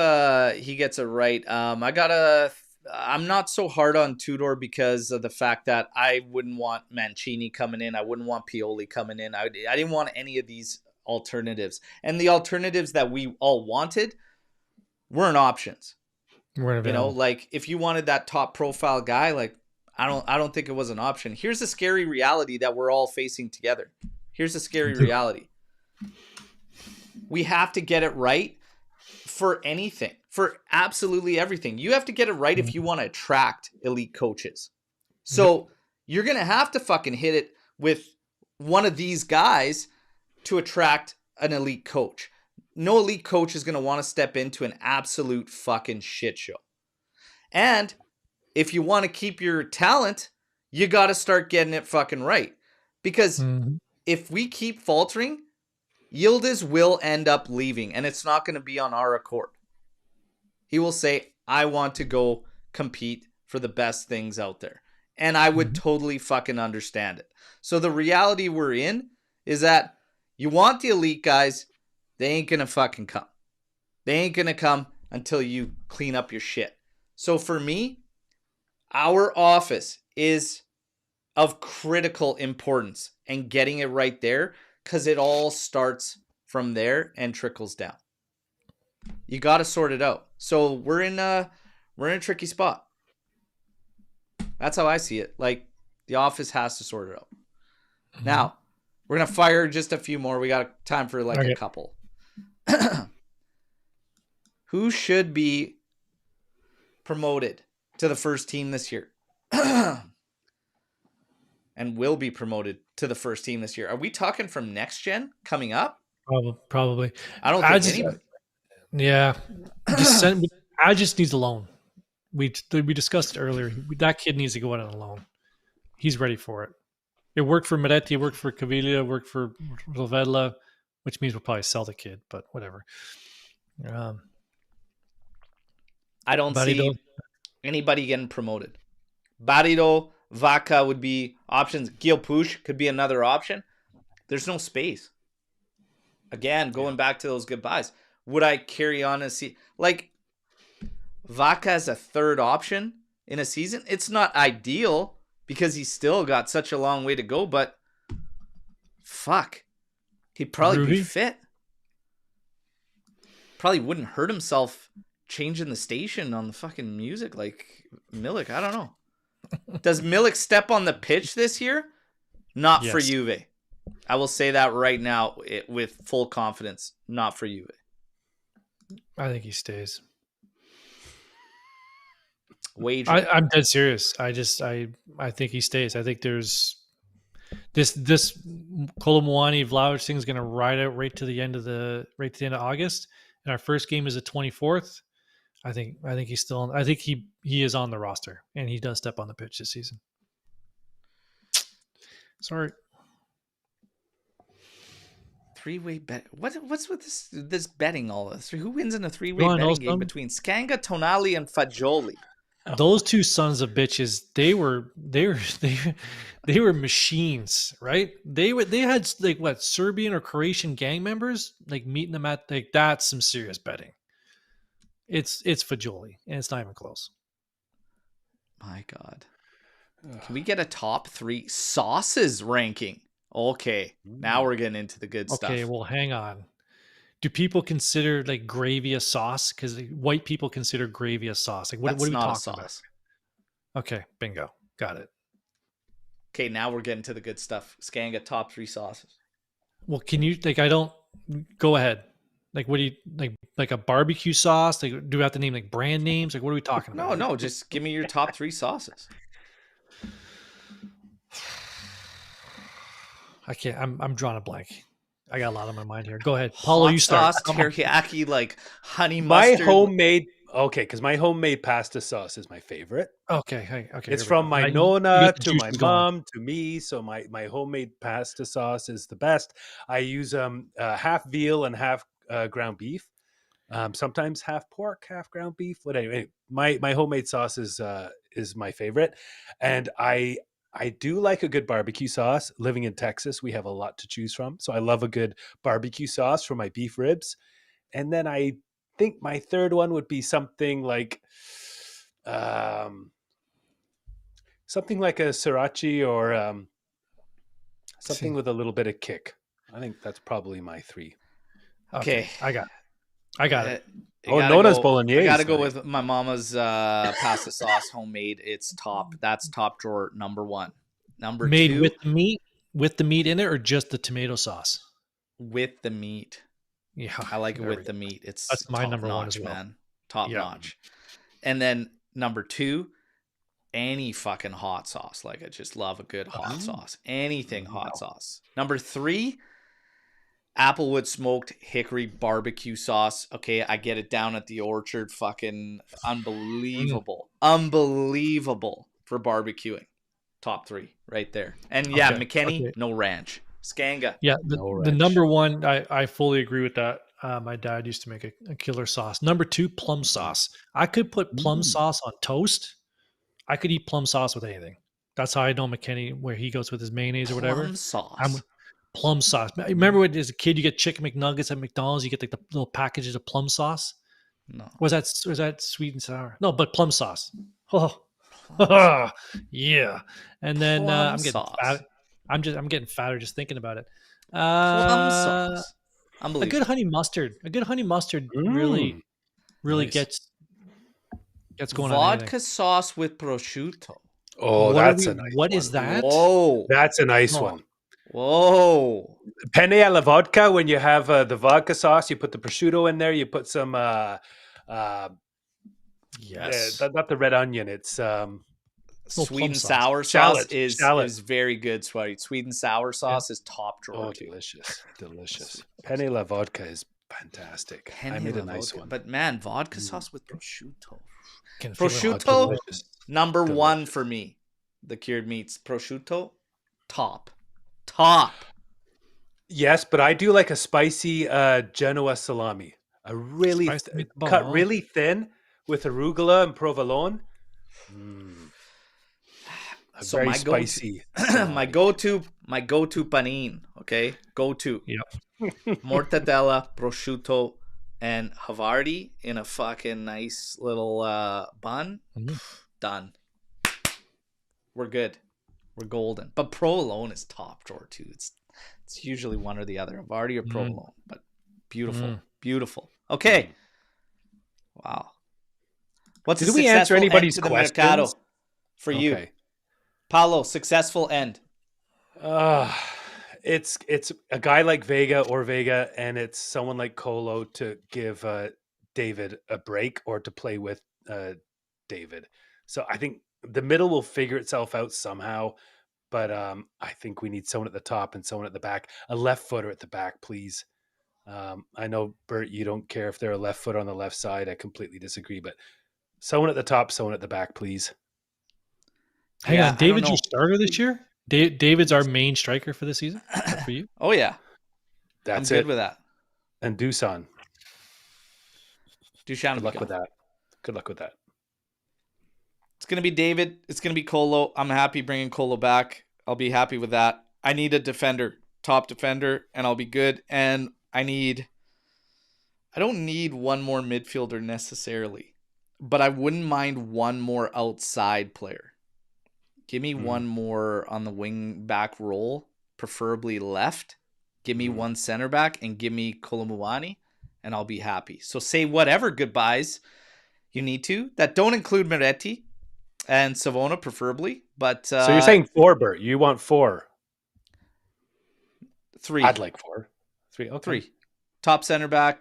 he gets it right. I'm not so hard on Tudor because of the fact that I wouldn't want Mancini coming in. I wouldn't want Pioli coming in. I didn't want any of these alternatives. And the alternatives that we all wanted weren't options. Like if you wanted that top profile guy, like I don't think it was an option. Here's the scary reality that we're all facing together. Here's the scary reality. We have to get it right for anything, for absolutely everything. You have to get it right if you want to attract elite coaches. So you're going to have to fucking hit it with one of these guys to attract an elite coach. No elite coach is going to want to step into an absolute fucking shit show. And if you want to keep your talent, you got to start getting it fucking right. Because if we keep faltering, Yildiz will end up leaving, and it's not going to be on our accord. He will say, I want to go compete for the best things out there. And I would totally fucking understand it. So the reality we're in is that you want the elite guys, they ain't going to fucking come. They ain't going to come until you clean up your shit. So for me, our office is of critical importance, and getting it right there, because it all starts from there and trickles down. You got to sort it out. So we're in a tricky spot. That's how I see it. Like, the office has to sort it out. Now, we're going to fire just a few more. We got time for a couple. Who should be promoted to the first team this year? And will be promoted to the first team this year. Are we talking from NextGen coming up? Probably. I don't think anybody. Yeah. Just needs a loan. We discussed it earlier. That kid needs to go out on a loan. He's ready for it. It worked for Miretti, it worked for Caviglia, it worked for Rovella, which means we'll probably sell the kid, but whatever. I don't see anybody getting promoted. Barrido, Vaca would be options. Gil Push could be another option. There's no space. Again, going back to those goodbyes. Would I carry on and see like Vaca as a third option in a season? It's not ideal because he's still got such a long way to go, but fuck. He'd probably be fit. Probably wouldn't hurt himself changing the station on the fucking music like Milik. I don't know. Does Milik step on the pitch this year? Not for Juve. I will say that right now with full confidence. Not for Juve. I think he stays. Wager. I'm dead serious. I think he stays. I think there's this Colomwani Vlahovic thing is going to ride out right to the end of August, and our first game is the 24th. I think he's still. I think he is on the roster, and he does step on the pitch this season. Sorry. Three-way bet. What's with this betting? All this. Who wins in a three-way betting game between Scanga, Tonali, and Fagioli? Those two sons of bitches. They were machines, right? They had like what, Serbian or Croatian gang members like meeting them at like that's some serious betting. It's Fagioli, and it's not even close. My God. Can we get a top 3 sauces ranking? Okay, now we're getting into the good stuff. Okay, well, hang on. do people consider like gravy a sauce? Because white people consider gravy a sauce. Like, what are we talking about? Okay, bingo, got it. Okay, now we're getting to the good stuff. Skanga, top 3 sauces. Well, can you go ahead. Like, what do you like a barbecue sauce? Like, do we have to name like brand names? Like, what are we talking about? No, just give me your top 3 sauces. I can't. I'm drawing a blank. I got a lot on my mind here. Go ahead, Paulo. You start. Sauce, teriyaki, like honey mustard. My homemade. Okay, because my homemade pasta sauce is my favorite. Okay. It's from my nonna to my mom to me. So my homemade pasta sauce is the best. I use half veal and half ground beef. Sometimes half pork, half ground beef. Whatever. My homemade sauce is my favorite, and I do like a good barbecue sauce. Living in Texas, we have a lot to choose from, so I love a good barbecue sauce for my beef ribs. And then I think my third one would be something like a sriracha or something with a little bit of kick. I think that's probably my 3. Okay. I got it. Nona's bolognese. I gotta go with my mama's pasta sauce, homemade. It's top. That's top drawer number 1. Number made 2, with the meat in it, or just the tomato sauce? With the meat. Yeah, I like it with the meat. That's my number 1 as well. Man. Top notch. And then number 2, any fucking hot sauce. Like, I just love a good hot sauce. Anything hot sauce. Number 3, Applewood smoked hickory barbecue sauce. Okay, I get it down at the orchard. Fucking unbelievable. Unbelievable for barbecuing. Top 3 right there. And McKennie, no ranch. Skanga. Yeah, the number 1, I fully agree with that. My dad used to make a killer sauce. Number 2, plum sauce. I could put plum sauce on toast. I could eat plum sauce with anything. That's how I know McKennie, where he goes with his mayonnaise or whatever. Plum sauce. Remember when as a kid you get chicken McNuggets at McDonald's, you get like the little packages of plum sauce? No. Was that sweet and sour? No, but plum sauce. Oh. Yeah. And then I'm getting fat. I'm getting fatter just thinking about it. Plum sauce. A good honey mustard. Really nice. gets going on. Vodka sauce with prosciutto. Oh, that's a nice What is that? Whoa. That's a nice one. Whoa. Penne alla vodka. When you have the vodka sauce, you put the prosciutto in there. You put some yes. Not the red onion. It's sweet and sour sauce is very good. Sweet and sour sauce is top drawer. Oh, delicious. Penne alla vodka is fantastic. I made a nice one. But man, vodka sauce with prosciutto. Prosciutto, number 1 for me. The cured meats. Prosciutto, top. Yes, but I do like a spicy Genoa salami. A really cut really thin with arugula and provolone. So very spicy. My go-to panini. Okay, go-to. Yep. Mortadella, prosciutto, and Havarti in a fucking nice little bun. Done. We're good. We're golden. But provolone is top drawer too. It's usually one or the other, Havarti or provolone. But beautiful. Okay. Wow. Did we answer anybody's questions for you, Paulo? Successful end. It's a guy like Vega, and it's someone like Colo to give David a break or to play with David. So I think the middle will figure itself out somehow, but I think we need someone at the top and someone at the back. A left footer at the back, please. I know, Bert, you don't care if they're a left footer on the left side. I completely disagree, but someone at the top, someone at the back, please. Hang on, David's your starter this year? David's our main striker for the season? For you? Oh, yeah. I'm good with that. And Dusan. Good luck with that. It's going to be David. It's going to be Colo. I'm happy bringing Colo back. I'll be happy with that. I need a defender, top defender, and I'll be good. And I don't need one more midfielder necessarily, but I wouldn't mind one more outside player. Give me one more on the wing back role, preferably left. Give me one center back and give me Kolomuani. and I'll be happy. So say whatever goodbyes you need to. That don't include Miretti and Savona preferably. But so you're saying 4, Bert. You want 4. 3. I'd like 4. 3. Okay. 3. Top center back,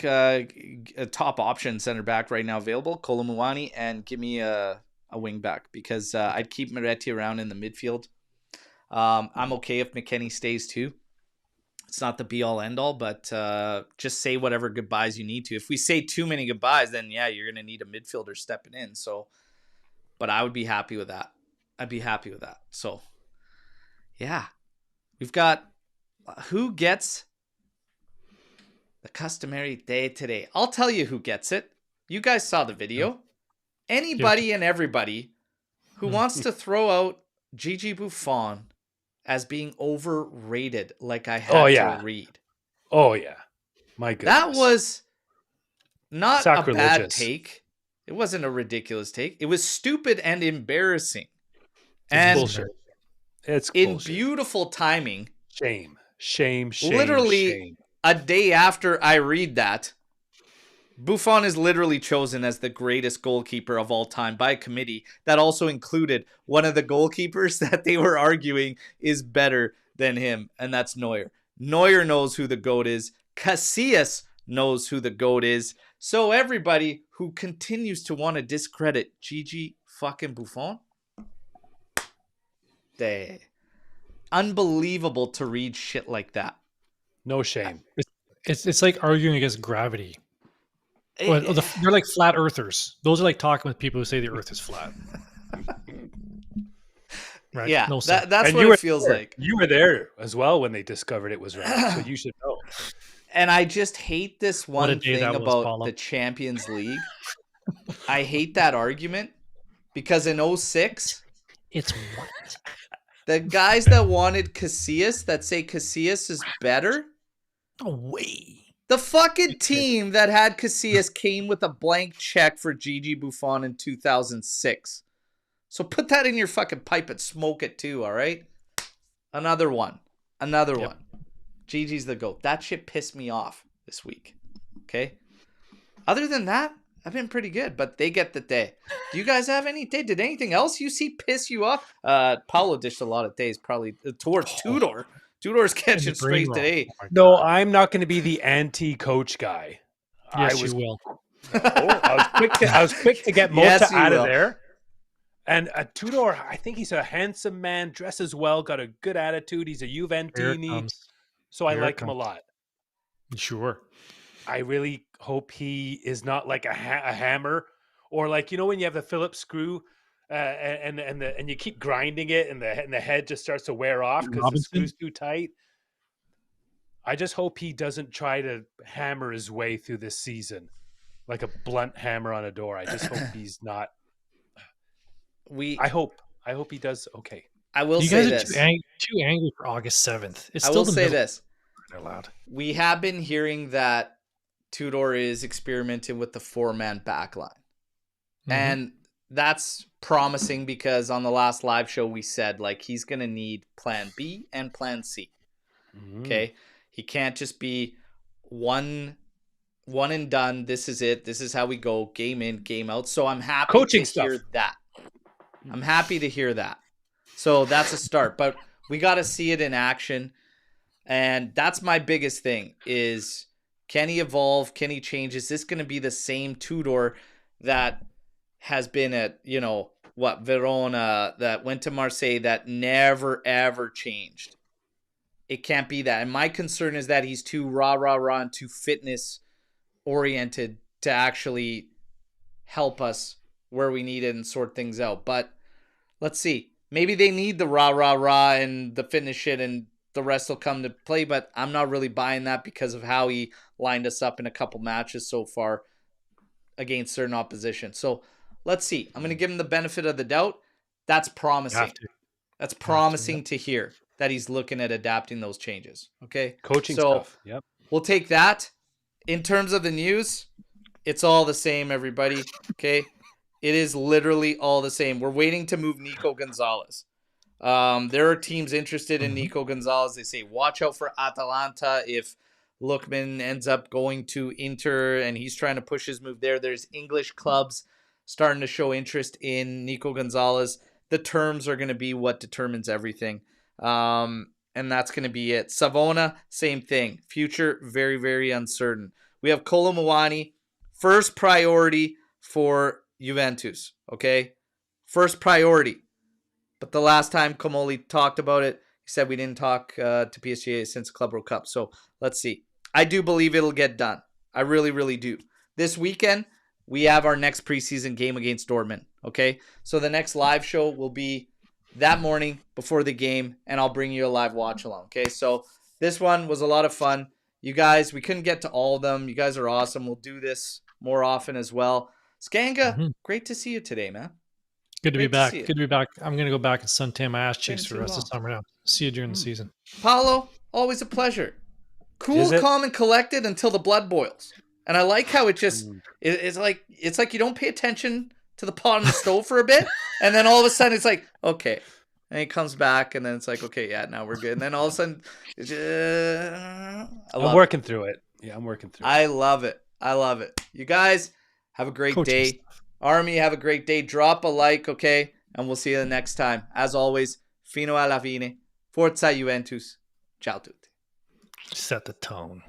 top option center back right now available, Kolomuani, and give me a wing back because I'd keep Miretti around in the midfield. I'm okay if McKennie stays too. It's not the be all end all, but just say whatever goodbyes you need to. If we say too many goodbyes, then yeah, you're gonna need a midfielder stepping in. So, but I would be happy with that. I'd be happy with that. So, yeah, we've got who gets the customary day today. I'll tell you who gets it. You guys saw the video. Anybody and everybody who wants to throw out Gigi Buffon as being overrated, like I had to read. Oh, yeah. My goodness. That was not a bad take. It wasn't a ridiculous take. It was stupid and embarrassing. It's bullshit. It's in bullshit. Beautiful timing. Shame. Literally, shame. A day after I read that, Buffon is literally chosen as the greatest goalkeeper of all time by a committee that also included one of the goalkeepers that they were arguing is better than him, and that's Neuer. Neuer knows who the GOAT is. Casillas knows who the GOAT is. So everybody who continues to want to discredit Gigi fucking Buffon, unbelievable to read shit like that. No shame. It's like arguing against gravity. They're like flat earthers. Those are like talking with people who say the earth is flat. Right? Yeah, no that's what it feels like. You were there as well when they discovered it was round, so you should know. And I just hate this one thing about the Champions League. I hate that argument because in 2006, it's what? The guys that wanted Casillas, that say Casillas is better. No way. The fucking team that had Casillas came with a blank check for Gigi Buffon in 2006. So put that in your fucking pipe and smoke it too, all right? Another one. Gigi's the GOAT. That shit pissed me off this week. Okay? Other than that, I've been pretty good, but they get the day. Do you guys have any day? Did anything else you see piss you off? Paulo dished a lot of days probably towards Tudor. Tudor's catching straight today. No, I'm not going to be the anti-coach guy. Yes, you will. I was quick to get Mota out of there. And Tudor, I think he's a handsome man, dresses well, got a good attitude. He's a Juventini. So I like him a lot. Sure. I really hope he is not like a hammer, or like, you know, when you have the Phillips screw and you keep grinding it and the head just starts to wear off because the screw's too tight. I just hope he doesn't try to hammer his way through this season like a blunt hammer on a door. I just hope he's not. I hope he does okay. I will say this. You guys are too angry for August 7th. I will say this. We have been hearing that Tudor is experimenting with the 4-man backline. Mm-hmm. And that's promising because on the last live show we said like he's going to need plan B and plan C. Mm-hmm. Okay? He can't just be one and done. This is it. This is how we go. Game in, game out. So I'm happy to hear that. I'm happy to hear that. So that's a start. But we got to see it in action. And that's my biggest thing is can he evolve? Can he change? Is this going to be the same Tudor that has been at, you know, Verona, that went to Marseille, that never, ever changed? It can't be that. And my concern is that he's too rah, and too fitness-oriented to actually help us where we need it and sort things out. But let's see. Maybe they need the rah, and the fitness shit, and the rest will come to play, but I'm not really buying that because of how he lined us up in a couple matches so far against certain opposition. So let's see. I'm going to give him the benefit of the doubt. That's promising. That's promising to hear that he's looking at adapting those changes. Okay. Coaching stuff. Yep. We'll take that. In terms of the news, it's all the same, everybody. Okay. It is literally all the same. We're waiting to move Nico Gonzalez. There are teams interested in Nico Gonzalez. They say, watch out for Atalanta if Lookman ends up going to Inter, and he's trying to push his move there. There's English clubs starting to show interest in Nico Gonzalez. The terms are going to be what determines everything. And that's going to be it. Savona, same thing. Future, very, very uncertain. We have Kolo Muani, first priority for Juventus, okay? First priority. But the last time Comolli talked about it, he said we didn't talk to PSG since Club World Cup. So let's see. I do believe it'll get done. I really, really do. This weekend, we have our next preseason game against Dortmund, okay? So the next live show will be that morning before the game, and I'll bring you a live watch along, okay? So this one was a lot of fun. You guys, we couldn't get to all of them. You guys are awesome. We'll do this more often as well. Skanga, great to see you today, man. Good to be back. Good to be back. I'm going to go back and suntan my ass cheeks for the rest of the summer now. See you during the season. Paulo, always a pleasure. Cool, calm, and collected until the blood boils. And I like how it just it's like you don't pay attention to the pot on the stove for a bit, and then all of a sudden it's like, okay. And he comes back, and then it's like, okay, yeah, now we're good. And then all of a sudden, I'm working through it. Yeah, I'm working through it. I love it. I love it. You guys have a great day. Army, have a great day. Drop a like, okay? And we'll see you the next time. As always, fino alla fine. Forza Juventus. Ciao tutti. Set the tone.